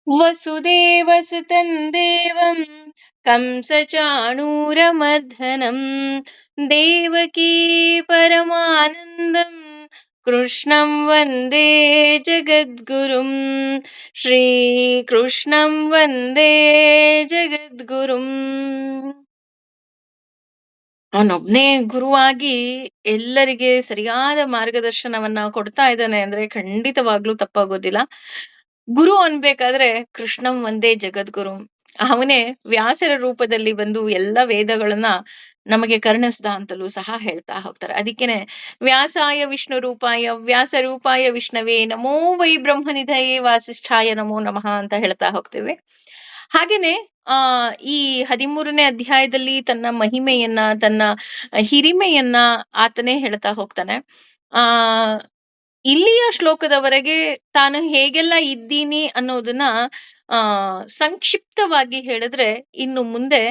ವಸುದೇವಸುತಂ ದೇವಂ ಕಂಸಚಾಣೂರಮರ್ದನಂ ದೇವಕೀ ಪರಮಾನಂದಂ ಕೃಷ್ಣಂ ವಂದೇ ಜಗದ್ಗುರುಂ. ಶ್ರೀಕೃಷ್ಣಂ ವಂದೇ ಜಗದ್ಗುರುಂ. ಅವನೊಬ್ನೇ ಗುರುವಾಗಿ ಎಲ್ಲರಿಗೆ ಸರಿಯಾದ ಮಾರ್ಗದರ್ಶನವನ್ನ ಕೊಡ್ತಾ ಇದ್ದಾನೆ ಅಂದ್ರೆ ಖಂಡಿತವಾಗ್ಲೂ ತಪ್ಪಾಗೋದಿಲ್ಲ. ಗುರು ಅನ್ಬೇಕಾದ್ರೆ ಕೃಷ್ಣಂ ಒಂದೇ ಜಗದ್ಗುರು. ಅವನೇ ವ್ಯಾಸರ ರೂಪದಲ್ಲಿ ಬಂದು ಎಲ್ಲ ವೇದಗಳನ್ನ ನಮಗೆ ಕರ್ಣಿಸ್ದ ಅಂತಲೂ ಸಹ ಹೇಳ್ತಾ ಹೋಗ್ತಾರೆ. ಅದಕ್ಕೇನೆ ವ್ಯಾಸಾಯ ವಿಷ್ಣು ರೂಪಾಯ ವ್ಯಾಸ ರೂಪಾಯ ವಿಷ್ಣವೇ ನಮೋ ವೈ ಬ್ರಹ್ಮನಿಧಯೇ ವಾಸಿಷ್ಠಾಯ ನಮೋ ನಮಃ ಅಂತ ಹೇಳ್ತಾ ಹೋಗ್ತೇವೆ. ಹಾಗೇನೆ ಈ 13ನೇ ಅಧ್ಯಾಯದಲ್ಲಿ ತನ್ನ ಮಹಿಮೆಯನ್ನ, ತನ್ನ ಹಿರಿಮೆಯನ್ನ ಆತನೇ ಹೇಳ್ತಾ ಹೋಗ್ತಾನೆ. ಆ ಇಲ್ಲಿಯ ಶ್ಲೋಕದವರೆಗೆ ತಾನು ಹೇಗೆಲ್ಲ ಇದ್ದೀನಿ ಅನ್ನೋದನ್ನ ಸಂಕ್ಷಿಪ್ತವಾಗಿ ಹೇಳಿದ್ರೆ, ಇನ್ನು ಮುಂದೆ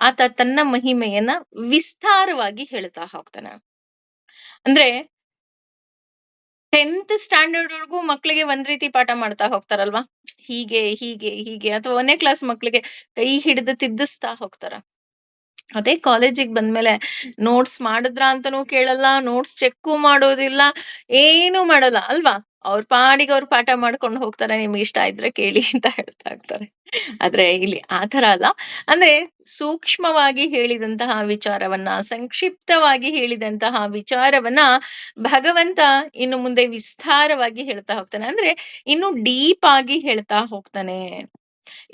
ಆತ ತನ್ನ ಮಹಿಮೆಯನ್ನ ವಿಸ್ತಾರವಾಗಿ ಹೇಳ್ತಾ ಹೋಗ್ತಾನೆ. ಅಂದ್ರೆ 10th ಸ್ಟ್ಯಾಂಡರ್ಡ್ ವರೆಗೂ ಮಕ್ಕಳಿಗೆ ಒಂದ್ ರೀತಿ ಪಾಠ ಮಾಡ್ತಾ ಹೋಗ್ತಾರಲ್ವಾ, ಹೀಗೆ ಹೀಗೆ ಹೀಗೆ, ಅಥವಾ 1ನೇ ಕ್ಲಾಸ್ ಮಕ್ಕಳಿಗೆ ಕೈ ಹಿಡಿದು ತಿದ್ದಿಸ್ತಾ ಹೋಗ್ತಾರ. ಅದೇ ಕಾಲೇಜಿಗೆ ಬಂದ್ಮೇಲೆ ನೋಟ್ಸ್ ಮಾಡಿದ್ರ ಅಂತಾನೂ ಕೇಳಲ್ಲ, ನೋಟ್ಸ್ ಚೆಕ್ ಮಾಡೋದಿಲ್ಲ, ಏನು ಮಾಡಲ್ಲ ಅಲ್ವಾ. ಅವ್ರ ಪಾಡಿಗೆ ಅವ್ರು ಪಾಠ ಮಾಡ್ಕೊಂಡು ಹೋಗ್ತಾರೆ, ನಿಮ್ಗೆ ಇಷ್ಟ ಇದ್ರೆ ಕೇಳಿ ಅಂತ ಹೇಳ್ತಾ ಇರ್ತಾರೆ. ಆದ್ರೆ ಇಲ್ಲಿ ಆತರ ಅಲ್ಲ. ಅಂದ್ರೆ ಸೂಕ್ಷ್ಮವಾಗಿ ಹೇಳಿದಂತಹ ವಿಚಾರವನ್ನ, ಸಂಕ್ಷಿಪ್ತವಾಗಿ ಹೇಳಿದಂತಹ ವಿಚಾರವನ್ನ ಭಗವಂತ ಇನ್ನು ಮುಂದೆ ವಿಸ್ತಾರವಾಗಿ ಹೇಳ್ತಾ ಹೋಗ್ತಾನೆ. ಅಂದ್ರೆ ಇನ್ನು ಡೀಪ್ ಆಗಿ ಹೇಳ್ತಾ ಹೋಗ್ತಾನೆ.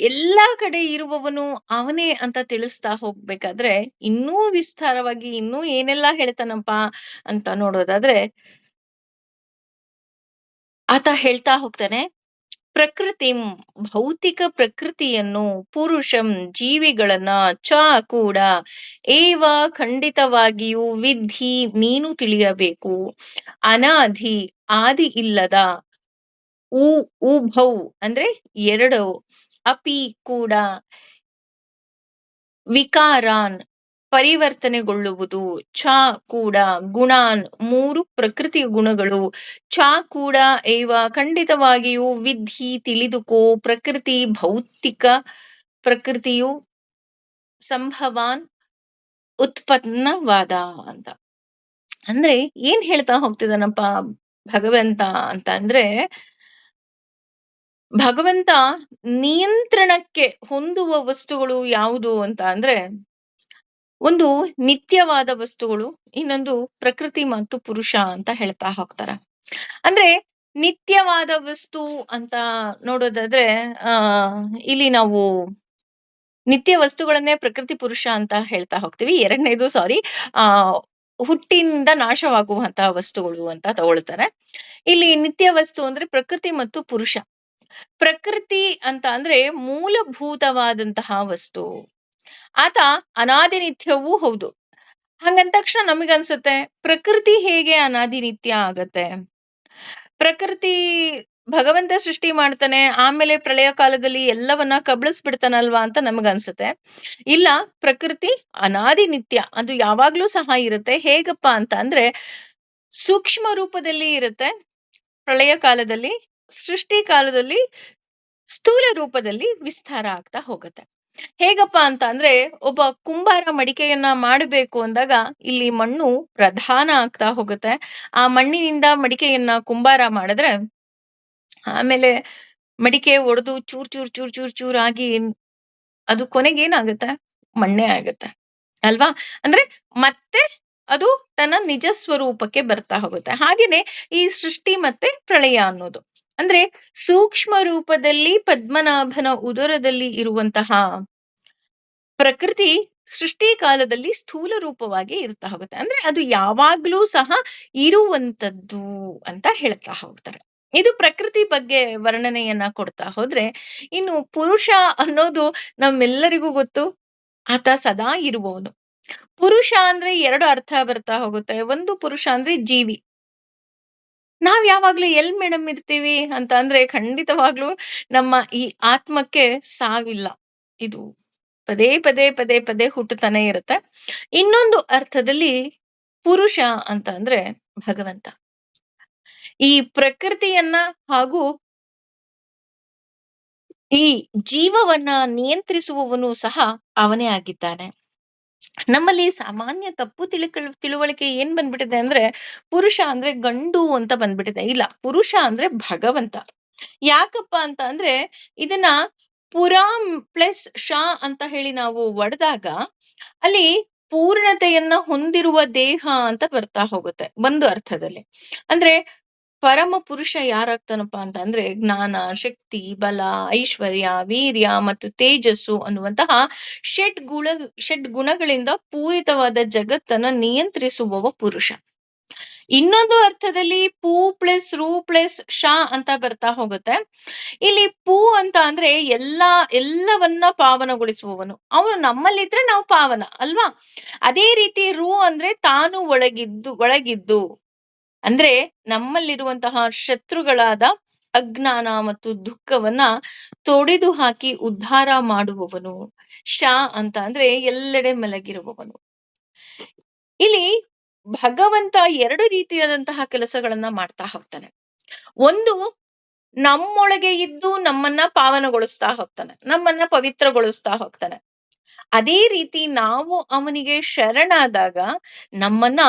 ಎಲ್ಲಾ ಕಡೆ ಇರುವವನು ಅವನೇ ಅಂತ ತಿಳಿಸ್ತಾ ಹೋಗ್ಬೇಕಾದ್ರೆ ಇನ್ನೂ ವಿಸ್ತಾರವಾಗಿ ಇನ್ನೂ ಏನೆಲ್ಲಾ ಹೇಳ್ತಾನಪ್ಪ ಅಂತ ನೋಡೋದಾದ್ರೆ, ಆತ ಹೇಳ್ತಾ ಹೋಗ್ತಾನೆ, ಪ್ರಕೃತಿಂ, ಭೌತಿಕ ಪ್ರಕೃತಿಯನ್ನು, ಪುರುಷಂ, ಜೀವಿಗಳನ್ನ, ಚ ಕೂಡ, ಏವ ಖಂಡಿತವಾಗಿಯೂ, ವಿಧಿ ನೀನು ತಿಳಿಯಬೇಕು, ಅನಾಧಿ ಆದಿ ಇಲ್ಲದ, ಉಭೌ ಅಂದ್ರೆ ಎರಡು, ಅಪಿ ಕೂಡ, ವಿಕಾರಾನ್ ಪರಿವರ್ತನೆಗೊಳ್ಳುವುದು, ಛ ಕೂಡ, ಗುಣಾನ್ ಮೂರು ಪ್ರಕೃತಿಯ ಗುಣಗಳು, ಛ ಕೂಡ, ಏವ ಖಂಡಿತವಾಗಿಯೂ, ವಿಧಿ ತಿಳಿದುಕೋ, ಪ್ರಕೃತಿ ಭೌತಿಕ ಪ್ರಕೃತಿಯು, ಸಂಭವಾನ್ ಉತ್ಪನ್ನವಾದ ಅಂತ. ಅಂದ್ರೆ ಏನ್ ಹೇಳ್ತಾ ಹೋಗ್ತಿದಾನಪ್ಪ ಭಗವಂತ ಅಂತ ಅಂದ್ರೆ, ಭಗವಂತ ನಿಯಂತ್ರಣಕ್ಕೆ ಹೊಂದುವ ವಸ್ತುಗಳು ಯಾವುದು ಅಂತ ಅಂದ್ರೆ, ಒಂದು ನಿತ್ಯವಾದ ವಸ್ತುಗಳು, ಇನ್ನೊಂದು ಪ್ರಕೃತಿ ಮತ್ತು ಪುರುಷ ಅಂತ ಹೇಳ್ತಾ ಹೋಗ್ತಾರ. ಅಂದ್ರೆ ನಿತ್ಯವಾದ ವಸ್ತು ಅಂತ ನೋಡೋದಾದ್ರೆ ಇಲ್ಲಿ ನಾವು ನಿತ್ಯ ವಸ್ತುಗಳನ್ನೇ ಪ್ರಕೃತಿ ಪುರುಷ ಅಂತ ಹೇಳ್ತಾ ಹೋಗ್ತೀವಿ. ಎರಡನೇದು ಆ ಹುಟ್ಟಿನಿಂದ ನಾಶವಾಗುವಂತಹ ವಸ್ತುಗಳು ಅಂತ ತಗೊಳ್ತಾರೆ. ಇಲ್ಲಿ ನಿತ್ಯ ವಸ್ತು ಅಂದ್ರೆ ಪ್ರಕೃತಿ ಮತ್ತು ಪುರುಷ. ಪ್ರಕೃತಿ ಅಂತ ಅಂದ್ರೆ ಮೂಲಭೂತವಾದಂತಹ ವಸ್ತು. ಆತ ಅನಾದಿ ನಿತ್ಯವೂ ಹೌದು. ಹಂಗಂದ ತಕ್ಷಣ ನಮಗನ್ಸುತ್ತೆ, ಪ್ರಕೃತಿ ಹೇಗೆ ಅನಾದಿ ನಿತ್ಯ ಆಗತ್ತೆ? ಪ್ರಕೃತಿ ಭಗವಂತ ಸೃಷ್ಟಿ ಮಾಡ್ತಾನೆ, ಆಮೇಲೆ ಪ್ರಳಯ ಕಾಲದಲ್ಲಿ ಎಲ್ಲವನ್ನ ಕಬಳಿಸ್ಬಿಡ್ತಾನಲ್ವಾ ಅಂತ ನಮಗನ್ಸುತ್ತೆ. ಇಲ್ಲ, ಪ್ರಕೃತಿ ಅನಾದಿ ನಿತ್ಯ, ಅದು ಯಾವಾಗ್ಲೂ ಸಹ ಇರುತ್ತೆ. ಹೇಗಪ್ಪ ಅಂತ ಅಂದ್ರೆ, ಸೂಕ್ಷ್ಮ ರೂಪದಲ್ಲಿ ಇರುತ್ತೆ ಪ್ರಳಯ ಕಾಲದಲ್ಲಿ, ಸೃಷ್ಟಿ ಕಾಲದಲ್ಲಿ ಸ್ಥೂಲ ರೂಪದಲ್ಲಿ ವಿಸ್ತಾರ ಆಗ್ತಾ ಹೋಗುತ್ತೆ. ಹೇಗಪ್ಪ ಅಂತ ಅಂದ್ರೆ, ಒಬ್ಬ ಕುಂಬಾರ ಮಡಿಕೆಯನ್ನ ಮಾಡಬೇಕು ಅಂದಾಗ ಇಲ್ಲಿ ಮಣ್ಣು ಪ್ರಧಾನ ಆಗ್ತಾ ಹೋಗುತ್ತೆ. ಆ ಮಣ್ಣಿನಿಂದ ಮಡಿಕೆಯನ್ನ ಕುಂಬಾರ ಮಾಡಿದ್ರೆ ಆಮೇಲೆ ಮಡಿಕೆ ಒಡೆದು ಚೂರ್ ಚೂರ್ ಚೂರ್ ಚೂರ್ ಚೂರ್ ಆಗಿ ಅದು ಕೊನೆಗೆ ಏನಾಗುತ್ತೆ, ಮಣ್ಣೆ ಆಗುತ್ತೆ ಅಲ್ವಾ. ಅಂದ್ರೆ ಮತ್ತೆ ಅದು ತನ್ನ ನಿಜ ಸ್ವರೂಪಕ್ಕೆ ಬರ್ತಾ ಹೋಗುತ್ತೆ. ಹಾಗೇನೆ ಈ ಸೃಷ್ಟಿ ಮತ್ತೆ ಪ್ರಳಯ ಅನ್ನೋದು ಅಂದ್ರೆ ಸೂಕ್ಷ್ಮ ರೂಪದಲ್ಲಿ ಪದ್ಮನಾಭನ ಉದರದಲ್ಲಿ ಇರುವಂತಹ ಪ್ರಕೃತಿ ಸೃಷ್ಟಿ ಕಾಲದಲ್ಲಿ ಸ್ಥೂಲ ರೂಪವಾಗಿ ಇರ್ತಾ ಹೋಗುತ್ತೆ. ಅಂದ್ರೆ ಅದು ಯಾವಾಗ್ಲೂ ಸಹ ಇರುವಂತದ್ದು ಅಂತ ಹೇಳ್ತಾ ಹೋಗ್ತಾರೆ. ಇದು ಪ್ರಕೃತಿ ಬಗ್ಗೆ ವರ್ಣನೆಯನ್ನ ಕೊಡ್ತಾ ಹೋದ್ರೆ, ಇನ್ನು ಪುರುಷ ಅನ್ನೋದು ನಮ್ಮೆಲ್ಲರಿಗೂ ಗೊತ್ತು, ಆತ ಸದಾ ಇರುವವನು. ಪುರುಷ ಅಂದ್ರೆ ಎರಡು ಅರ್ಥ ಬರ್ತಾ ಹೋಗುತ್ತೆ. ಒಂದು ಪುರುಷ ಅಂದ್ರೆ ಜೀವಿ. ನಾವ್ ಯಾವಾಗ್ಲೂ ಎಲ್ ಮೇಡಮ್ ಇರ್ತೀವಿ ಅಂತ ಅಂದ್ರೆ ಖಂಡಿತವಾಗ್ಲೂ ನಮ್ಮ ಈ ಆತ್ಮಕ್ಕೆ ಸಾವಿಲ್ಲ. ಇದು ಪದೇ ಪದೇ ಪದೇ ಪದೇ ಹುಟ್ಟುತ್ತಾನೆ ಇರುತ್ತೆ. ಇನ್ನೊಂದು ಅರ್ಥದಲ್ಲಿ ಪುರುಷ ಅಂತ ಅಂದ್ರೆ ಭಗವಂತ. ಈ ಪ್ರಕೃತಿಯನ್ನ ಹಾಗೂ ಈ ಜೀವವನ್ನ ನಿಯಂತ್ರಿಸುವವನು ಸಹ ಅವನೇ ಆಗಿದ್ದಾನೆ. ನಮ್ಮಲ್ಲಿ ಸಾಮಾನ್ಯ ತಪ್ಪು ತಿಳುವಳಿಕೆ ಏನ್ ಬಂದ್ಬಿಟ್ಟಿದೆ ಅಂದ್ರೆ, ಪುರುಷ ಅಂದ್ರೆ ಗಂಡು ಅಂತ ಬಂದ್ಬಿಟ್ಟಿದೆ. ಇಲ್ಲ, ಪುರುಷ ಅಂದ್ರೆ ಭಗವಂತ. ಯಾಕಪ್ಪ ಅಂತ ಅಂದ್ರೆ, ಇದನ್ನ ಪುರಾಂ ಪ್ಲಸ್ ಶ ಅಂತ ಹೇಳಿ ನಾವು ಒಡೆದಾಗ ಅಲ್ಲಿ ಪೂರ್ಣತೆಯನ್ನ ಹೊಂದಿರುವ ದೇಹ ಅಂತ ಬರ್ತಾ ಹೋಗುತ್ತೆ ಒಂದು ಅರ್ಥದಲ್ಲಿ. ಅಂದ್ರೆ ಪರಮ ಪುರುಷ ಯಾರಾಗ್ತಾನಪ್ಪ ಅಂತ ಅಂದ್ರೆ, ಜ್ಞಾನ, ಶಕ್ತಿ, ಬಲ, ಐಶ್ವರ್ಯ, ವೀರ್ಯ ಮತ್ತು ತೇಜಸ್ಸು ಅನ್ನುವಂತಹ ಷಡ್ ಗುಣ ಷಡ್ ಗುಣಗಳಿಂದ ಪೂರಿತವಾದ ಜಗತ್ತನ್ನ ನಿಯಂತ್ರಿಸುವವ ಪುರುಷ. ಇನ್ನೊಂದು ಅರ್ಥದಲ್ಲಿ ಪೂ ಪ್ಲಸ್ ರು ಪ್ಲಸ್ ಶ ಅಂತ ಬರ್ತಾ ಹೋಗುತ್ತೆ. ಇಲ್ಲಿ ಪೂ ಅಂತ ಅಂದ್ರೆ ಎಲ್ಲವನ್ನ ಪಾವನಗೊಳಿಸುವವನು. ಅವನು ನಮ್ಮಲ್ಲಿದ್ರೆ ನಾವು ಪಾವನ ಅಲ್ವಾ. ಅದೇ ರೀತಿ ರು ಅಂದ್ರೆ ತಾನು ಒಳಗಿದ್ದು ಅಂದ್ರೆ ನಮ್ಮಲ್ಲಿರುವಂತಹ ಶತ್ರುಗಳಾದ ಅಜ್ಞಾನ ಮತ್ತು ದುಃಖವನ್ನ ತೊಡೆದು ಹಾಕಿ ಉದ್ಧಾರ ಮಾಡುವವನು. ಶ ಅಂತ ಅಂದ್ರೆ ಎಲ್ಲೆಡೆ ಮಲಗಿರುವವನು. ಇಲ್ಲಿ ಭಗವಂತ ಎರಡು ರೀತಿಯಾದಂತಹ ಕೆಲಸಗಳನ್ನ ಮಾಡ್ತಾ ಹೋಗ್ತಾನೆ. ಒಂದು, ನಮ್ಮೊಳಗೆ ಇದ್ದು ನಮ್ಮನ್ನ ಪಾವನಗೊಳಿಸ್ತಾ ಹೋಗ್ತಾನೆ, ನಮ್ಮನ್ನ ಪವಿತ್ರಗೊಳಿಸ್ತಾ ಹೋಗ್ತಾನೆ. ಅದೇ ರೀತಿ ನಾವು ಅವನಿಗೆ ಶರಣಾದಾಗ ನಮ್ಮನ್ನ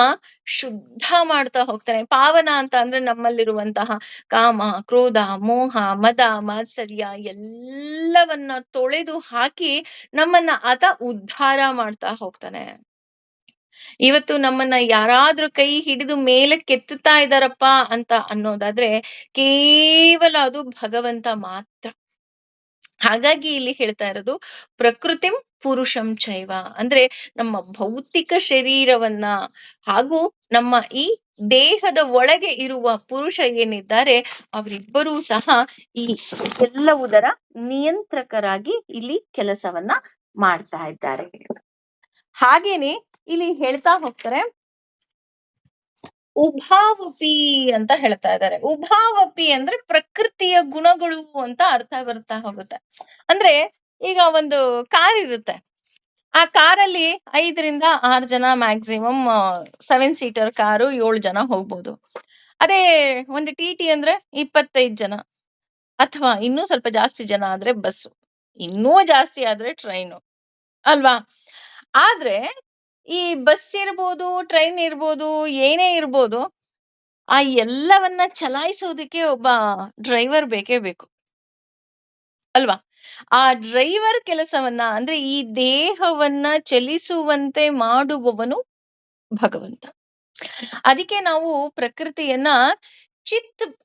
ಶುದ್ಧ ಮಾಡ್ತಾ ಹೋಗ್ತಾನೆ. ಪಾವನ ಅಂತ ಅಂದ್ರೆ ನಮ್ಮಲ್ಲಿರುವಂತಹ ಕಾಮ, ಕ್ರೋಧ, ಮೋಹ, ಮದ, ಮಾತ್ಸರ್ಯ ಎಲ್ಲವನ್ನ ತೊಳೆದು ಹಾಕಿ ನಮ್ಮನ್ನ ಆತ ಉದ್ಧಾರ ಮಾಡ್ತಾ ಹೋಗ್ತಾನೆ. ಇವತ್ತು ನಮ್ಮನ್ನ ಯಾರಾದ್ರೂ ಕೈ ಹಿಡಿದು ಮೇಲೆ ಕೆತ್ತುತ್ತಾ ಇದ್ದಾರಪ್ಪ ಅಂತ ಅನ್ನೋದಾದ್ರೆ ಕೇವಲ ಅದು ಭಗವಂತ ಮಾತ್ರ. ಹಾಗಾಗಿ ಇಲ್ಲಿ ಹೇಳ್ತಾ ಇರೋದು ಪ್ರಕೃತಿಂ ಪುರುಷಂ ಚೈವ, ಅಂದ್ರೆ ನಮ್ಮ ಭೌತಿಕ ಶರೀರವನ್ನ ಹಾಗೂ ನಮ್ಮ ಈ ದೇಹದ ಒಳಗೆ ಇರುವ ಪುರುಷ ಏನಿದ್ದಾರೆ ಅವರಿಬ್ಬರೂ ಸಹ ಈ ಎಲ್ಲವುದರ ನಿಯಂತ್ರಕರಾಗಿ ಇಲ್ಲಿ ಕೆಲಸವನ್ನ ಮಾಡ್ತಾ ಇದ್ದಾರೆ. ಹಾಗೇನೆ ಇಲ್ಲಿ ಹೇಳ್ತಾ ಹೋಗ್ತಾರೆ, ಉಭಾವಪಿ ಅಂತ ಹೇಳ್ತಾ ಇದ್ದಾರೆ. ಉಭಾವಪಿ ಅಂದ್ರೆ ಪ್ರಕೃತಿಯ ಗುಣಗಳು ಅಂತ ಅರ್ಥ ಬರ್ತಾ ಹೋಗುತ್ತೆ. ಅಂದ್ರೆ ಈಗ ಒಂದು ಕಾರ್ ಇರುತ್ತೆ, ಆ ಕಾರಲ್ಲಿ 5 ರಿಂದ 6 ಜನ, ಮ್ಯಾಕ್ಸಿಮಮ್ 7 ಸೀಟರ್ ಕಾರು 7 ಜನ ಹೋಗ್ಬೋದು. ಅದೇ ಒಂದು ಟಿ ಅಂದ್ರೆ 25 ಜನ, ಅಥವಾ ಇನ್ನೂ ಸ್ವಲ್ಪ ಜಾಸ್ತಿ ಜನ ಆದ್ರೆ ಬಸ್ಸು, ಇನ್ನೂ ಜಾಸ್ತಿ ಆದ್ರೆ ಟ್ರೈನು ಅಲ್ವಾ. ಆದ್ರೆ ಈ ಬಸ್ ಇರ್ಬೋದು, ಟ್ರೈನ್ ಇರ್ಬೋದು, ಏನೇ ಇರ್ಬೋದು, ಆ ಎಲ್ಲವನ್ನ ಚಲಾಯಿಸೋದಕ್ಕೆ ಒಬ್ಬ ಡ್ರೈವರ್ ಬೇಕೇ ಬೇಕು ಅಲ್ವಾ. ಆ ಡ್ರೈವರ್ ಕೆಲಸವನ್ನ ಅಂದ್ರೆ ಈ ದೇಹವನ್ನ ಚಲಿಸುವಂತೆ ಮಾಡುವವನು ಭಗವಂತ. ಅದಕ್ಕೆ ನಾವು ಪ್ರಕೃತಿಯನ್ನ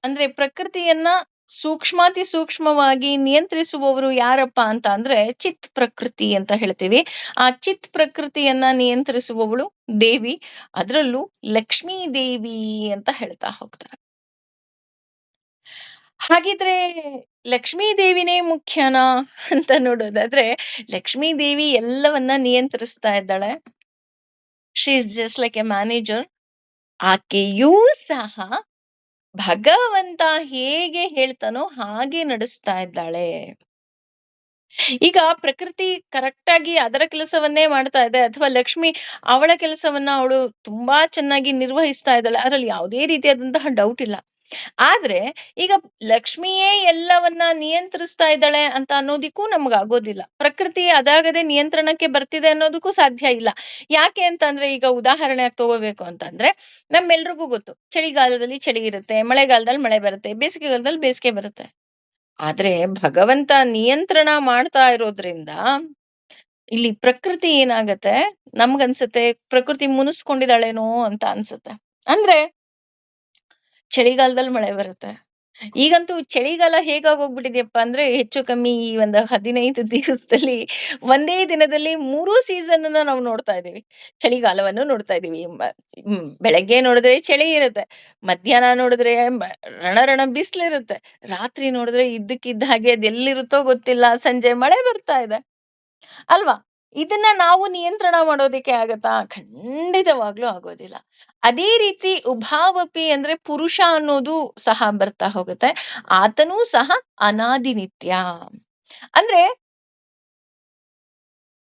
ಅಂದ್ರೆ ಪ್ರಕೃತಿಯನ್ನ ಸೂಕ್ಷ್ಮಾತಿ ಸೂಕ್ಷ್ಮವಾಗಿ ನಿಯಂತ್ರಿಸುವವರು ಯಾರಪ್ಪ ಅಂತ ಅಂದ್ರೆ ಚಿತ್ ಪ್ರಕೃತಿ ಅಂತ ಹೇಳ್ತೀವಿ. ಆ ಚಿತ್ ಪ್ರಕೃತಿಯನ್ನ ನಿಯಂತ್ರಿಸುವವಳು ದೇವಿ, ಅದರಲ್ಲೂ ಲಕ್ಷ್ಮೀ ದೇವಿ ಅಂತ ಹೇಳ್ತಾ ಹೋಗ್ತಾರೆ. ಹಾಗಿದ್ರೆ ಲಕ್ಷ್ಮೀ ದೇವಿನೇ ಮುಖ್ಯನಾ ಅಂತ ನೋಡೋದಾದ್ರೆ, ಲಕ್ಷ್ಮೀ ದೇವಿ ಎಲ್ಲವನ್ನ ನಿಯಂತ್ರಿಸ್ತಾ ಇದ್ದಾಳೆ. She is just like a manager. ಆಕೆಯೂ ಸಹ ಭಗವಂತ ಹೇಗೆ ಹೇಳ್ತಾನೋ ಹಾಗೆ ನಡೆಸ್ತಾ ಇದ್ದಾಳೆ. ಈಗ ಪ್ರಕೃತಿ ಕರೆಕ್ಟ್ ಆಗಿ ಅದರ ಕೆಲಸವನ್ನೇ ಮಾಡ್ತಾ ಇದೆ, ಅಥವಾ ಲಕ್ಷ್ಮಿ ಅವಳ ಕೆಲಸವನ್ನ ಅವಳು ತುಂಬಾ ಚೆನ್ನಾಗಿ ನಿರ್ವಹಿಸ್ತಾ ಇದ್ದಾಳೆ, ಅದರಲ್ಲಿ ಯಾವುದೇ ರೀತಿಯಾದಂತಹ ಡೌಟ್ ಇಲ್ಲ. ಆದ್ರೆ ಈಗ ಲಕ್ಷ್ಮಿಯೇ ಎಲ್ಲವನ್ನ ನಿಯಂತ್ರಿಸ್ತಾ ಇದ್ದಾಳೆ ಅಂತ ಅನ್ನೋದಿಕ್ಕೂ ನಮ್ಗಾಗೋದಿಲ್ಲ. ಪ್ರಕೃತಿ ಅದಾಗದೆ ನಿಯಂತ್ರಣಕ್ಕೆ ಬರ್ತಿದೆ ಅನ್ನೋದಕ್ಕೂ ಸಾಧ್ಯ ಇಲ್ಲ. ಯಾಕೆ ಅಂತಂದ್ರೆ, ಈಗ ಉದಾಹರಣೆಯಾಗಿ ತಗೋಬೇಕು ಅಂತಂದ್ರೆ, ನಮ್ಮೆಲ್ರಿಗೂ ಗೊತ್ತು ಚಳಿಗಾಲದಲ್ಲಿ ಚಳಿ ಇರುತ್ತೆ, ಮಳೆಗಾಲದಲ್ಲಿ ಮಳೆ ಬರುತ್ತೆ, ಬೇಸಿಗೆಗಾಲದಲ್ಲಿ ಬೇಸಿಗೆ ಬರುತ್ತೆ. ಆದ್ರೆ ಭಗವಂತ ನಿಯಂತ್ರಣ ಮಾಡ್ತಾ ಇರೋದ್ರಿಂದ ಇಲ್ಲಿ ಪ್ರಕೃತಿ ಏನಾಗತ್ತೆ, ನಮ್ಗನ್ಸುತ್ತೆ ಪ್ರಕೃತಿ ಮುನಿಸ್ಕೊಂಡಿದ್ದಾಳೇನೋ ಅಂತ ಅನ್ಸುತ್ತೆ. ಅಂದ್ರೆ ಚಳಿಗಾಲದಲ್ಲಿ ಮಳೆ ಬರುತ್ತೆ. ಈಗಂತೂ ಚಳಿಗಾಲ ಹೇಗಾಗೋಗ್ಬಿಟ್ಟಿದ್ಯಪ್ಪ ಅಂದ್ರೆ, ಹೆಚ್ಚು ಕಮ್ಮಿ ಈ ಒಂದು 15 ದಿವಸದಲ್ಲಿ ಒಂದೇ ದಿನದಲ್ಲಿ 3 ಸೀಸನ್ ಅನ್ನ ನಾವು ನೋಡ್ತಾ ಇದೀವಿ. ಚಳಿಗಾಲವನ್ನು ನೋಡ್ತಾ ಇದೀವಿ. ಬೆಳಗ್ಗೆ ನೋಡಿದ್ರೆ ಚಳಿ ಇರುತ್ತೆ, ಮಧ್ಯಾಹ್ನ ನೋಡಿದ್ರೆ ರಣ ಬಿಸಿಲಿರುತ್ತೆ, ರಾತ್ರಿ ನೋಡಿದ್ರೆ ಇದ್ದಕ್ಕಿದ್ದ ಹಾಗೆ ಅದೆಲ್ಲಿರುತ್ತೋ ಗೊತ್ತಿಲ್ಲ, ಸಂಜೆ ಮಳೆ ಬರ್ತಾ ಇದೆ ಅಲ್ವಾ. ಇದನ್ನ ನಾವು ನಿಯಂತ್ರಣ ಮಾಡೋದಿಕ್ಕೆ ಆಗತ್ತಾ? ಖಂಡಿತವಾಗ್ಲೂ ಆಗೋದಿಲ್ಲ. ಅದೇ ರೀತಿ ಉಭಾವಪಿ ಅಂದ್ರೆ ಪುರುಷ ಅನ್ನೋದು ಸಹ ಬರ್ತಾ ಹೋಗುತ್ತೆ. ಆತನೂ ಸಹ ಅನಾದಿ ನಿತ್ಯ. ಅಂದ್ರೆ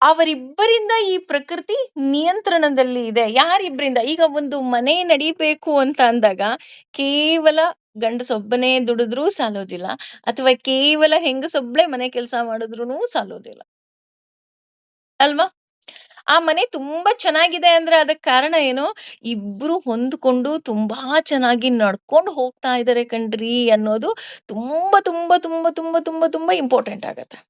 ಅವರಿಬ್ಬರಿಂದ ಈ ಪ್ರಕೃತಿ ನಿಯಂತ್ರಣದಲ್ಲಿ ಇದೆ. ಯಾರಿಬ್ಬರಿಂದ? ಈಗ ಒಂದು ಮನೆ ನಡಿಬೇಕು ಅಂತ ಅಂದಾಗ ಕೇವಲ ಗಂಡಸೊಬ್ಬನೇ ದುಡಿದ್ರೂ ಸಾಲೋದಿಲ್ಲ, ಅಥವಾ ಕೇವಲ ಹೆಂಗಸೊಬ್ಳೆ ಮನೆ ಕೆಲಸ ಮಾಡಿದ್ರೂನು ಸಾಲೋದಿಲ್ಲ ಅಲ್ವಾ? ಆ ಮನೆ ತುಂಬಾ ಚೆನ್ನಾಗಿದೆ ಅಂದ್ರೆ ಅದಕ್ ಕಾರಣ ಏನು? ಇಬ್ರು ಹೊಂದ್ಕೊಂಡು ತುಂಬಾ ಚೆನ್ನಾಗಿ ನಡ್ಕೊಂಡು ಹೋಗ್ತಾ ಇದಾರೆ ಕಣ್ರೀ ಅನ್ನೋದು ತುಂಬಾ ತುಂಬಾ ತುಂಬಾ ತುಂಬಾ ತುಂಬಾ ತುಂಬಾ ಇಂಪಾರ್ಟೆಂಟ್ ಆಗತ್ತೆ.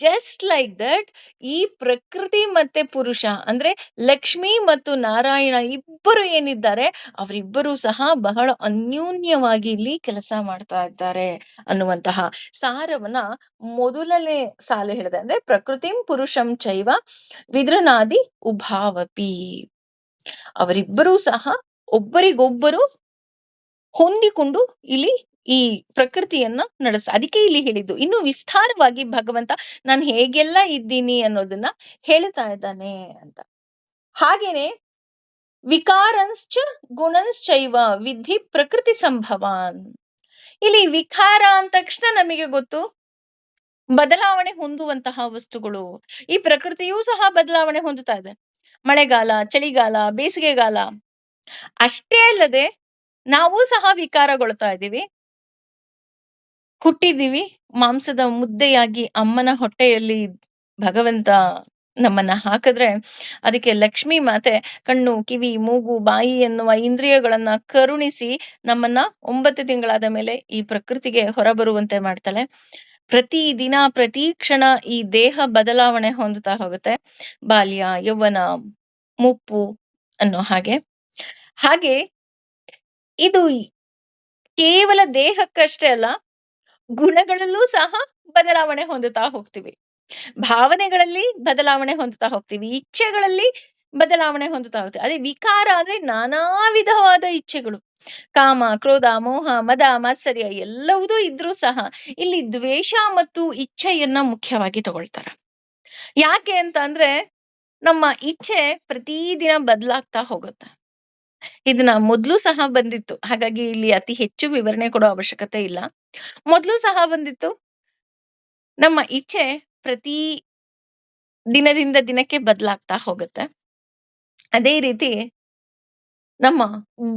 ಜಸ್ಟ್ ಲೈಕ್ ದಟ್, ಈ ಪ್ರಕೃತಿ ಮತ್ತೆ ಪುರುಷ ಅಂದ್ರೆ ಲಕ್ಷ್ಮಿ ಮತ್ತು ನಾರಾಯಣ ಇಬ್ಬರು ಏನಿದ್ದಾರೆ, ಅವರಿಬ್ಬರು ಸಹ ಬಹಳ ಅನ್ಯೋನ್ಯವಾಗಿ ಇಲ್ಲಿ ಕೆಲಸ ಮಾಡ್ತಾ ಇದ್ದಾರೆ ಅನ್ನುವಂತಹ ಸಾರವನ್ನ ಮೊದಲನೇ ಸಾಲು ಹೇಳಿದೆ. ಅಂದ್ರೆ ಪ್ರಕೃತಿಂ ಪುರುಷಂ ಚೈವ ವಿದೃನಾದಿ ಉಭಾವಪಿ. ಅವರಿಬ್ಬರೂ ಸಹ ಒಬ್ಬರಿಗೊಬ್ಬರು ಹೊಂದಿಕೊಂಡು ಇಲ್ಲಿ ಈ ಪ್ರಕೃತಿಯನ್ನ ಅದಕ್ಕೆ ಇಲ್ಲಿ ಹೇಳಿದ್ದು. ಇನ್ನು ವಿಸ್ತಾರವಾಗಿ ಭಗವಂತ ನಾನು ಹೇಗೆಲ್ಲ ಇದ್ದೀನಿ ಅನ್ನೋದನ್ನ ಹೇಳ್ತಾ ಇದ್ದಾನೆ ಅಂತ. ಹಾಗೇನೆ ವಿಕಾರಂಶ್ಚ ಗುಣಂಶ್ಚೈವ ವಿಧಿ ಪ್ರಕೃತಿ ಸಂಭವಾನ್. ಇಲ್ಲಿ ವಿಕಾರ ಅಂದ ತಕ್ಷಣ ನಮಗೆ ಗೊತ್ತು, ಬದಲಾವಣೆ ಹೊಂದುವಂತಹ ವಸ್ತುಗಳು. ಈ ಪ್ರಕೃತಿಯೂ ಸಹ ಬದಲಾವಣೆ ಹೊಂದುತ್ತಾ ಇದೆ. ಮಳೆಗಾಲ, ಚಳಿಗಾಲ, ಬೇಸಿಗೆಗಾಲ. ಅಷ್ಟೇ ಅಲ್ಲದೆ ನಾವು ಸಹ ವಿಕಾರಗೊಳ್ತಾ ಇದ್ದೀವಿ. ಹುಟ್ಟಿದ್ದೀವಿ ಮಾಂಸದ ಮುದ್ದೆಯಾಗಿ ಅಮ್ಮನ ಹೊಟ್ಟೆಯಲ್ಲಿ ಭಗವಂತ ನಮ್ಮನ್ನ ಹಾಕಿದ್ರೆ, ಅದಕ್ಕೆ ಲಕ್ಷ್ಮೀ ಮಾತೆ ಕಣ್ಣು, ಕಿವಿ, ಮೂಗು, ಬಾಯಿ ಎನ್ನುವ ಇಂದ್ರಿಯಗಳನ್ನ ಕರುಣಿಸಿ ನಮ್ಮನ್ನ 9 ತಿಂಗಳಾದ ಮೇಲೆ ಈ ಪ್ರಕೃತಿಗೆ ಹೊರಬರುವಂತೆ ಮಾಡ್ತಾಳೆ. ಪ್ರತಿ ದಿನ ಪ್ರತಿ ಕ್ಷಣ ಈ ದೇಹ ಬದಲಾವಣೆ ಹೊಂದುತ್ತಾ ಹೋಗುತ್ತೆ. ಬಾಲ್ಯ, ಯೌವನ, ಮುಪ್ಪು ಅನ್ನೋ ಹಾಗೆ. ಹಾಗೆ ಇದು ಕೇವಲ ದೇಹಕ್ಕಷ್ಟೇ ಅಲ್ಲ, ಗುಣಗಳಲ್ಲೂ ಸಹ ಬದಲಾವಣೆ ಹೊಂದುತ್ತಾ ಹೋಗ್ತೀವಿ. ಭಾವನೆಗಳಲ್ಲಿ ಬದಲಾವಣೆ ಹೊಂದುತ್ತಾ ಹೋಗ್ತೀವಿ. ಇಚ್ಛೆಗಳಲ್ಲಿ ಬದಲಾವಣೆ ಹೊಂದುತ್ತಾ ಹೋಗ್ತೀವಿ. ಅದೇ ವಿಕಾರ ಅಂದ್ರೆ ನಾನಾ ವಿಧವಾದ ಇಚ್ಛೆಗಳು. ಕಾಮ, ಕ್ರೋಧ, ಮೋಹ, ಮದ, ಮಾತ್ಸರ್ಯ ಎಲ್ಲವುದೂ ಇದ್ರೂ ಸಹ ಇಲ್ಲಿ ದ್ವೇಷ ಮತ್ತು ಇಚ್ಛೆಯನ್ನ ಮುಖ್ಯವಾಗಿ ತಗೊಳ್ತಾರೆ. ಯಾಕೆ ಅಂತ ಅಂದ್ರೆ ನಮ್ಮ ಇಚ್ಛೆ ಪ್ರತಿದಿನ ಬದಲಾಗ್ತಾ ಹೋಗುತ್ತೆ. ಇದನ್ನ ಮೊದ್ಲು ಸಹ ಬಂದಿತ್ತು, ಹಾಗಾಗಿ ಇಲ್ಲಿ ಅತಿ ಹೆಚ್ಚು ವಿವರಣೆ ಕೊಡೋ ಅವಶ್ಯಕತೆ ಇಲ್ಲ. ಮೊದ್ಲು ಸಹ ಬಂದಿತ್ತು. ನಮ್ಮ ಇಚ್ಛೆ ಪ್ರತಿ ದಿನದಿಂದ ದಿನಕ್ಕೆ ಬದಲಾಗ್ತಾ ಹೋಗುತ್ತೆ. ಅದೇ ರೀತಿ ನಮ್ಮ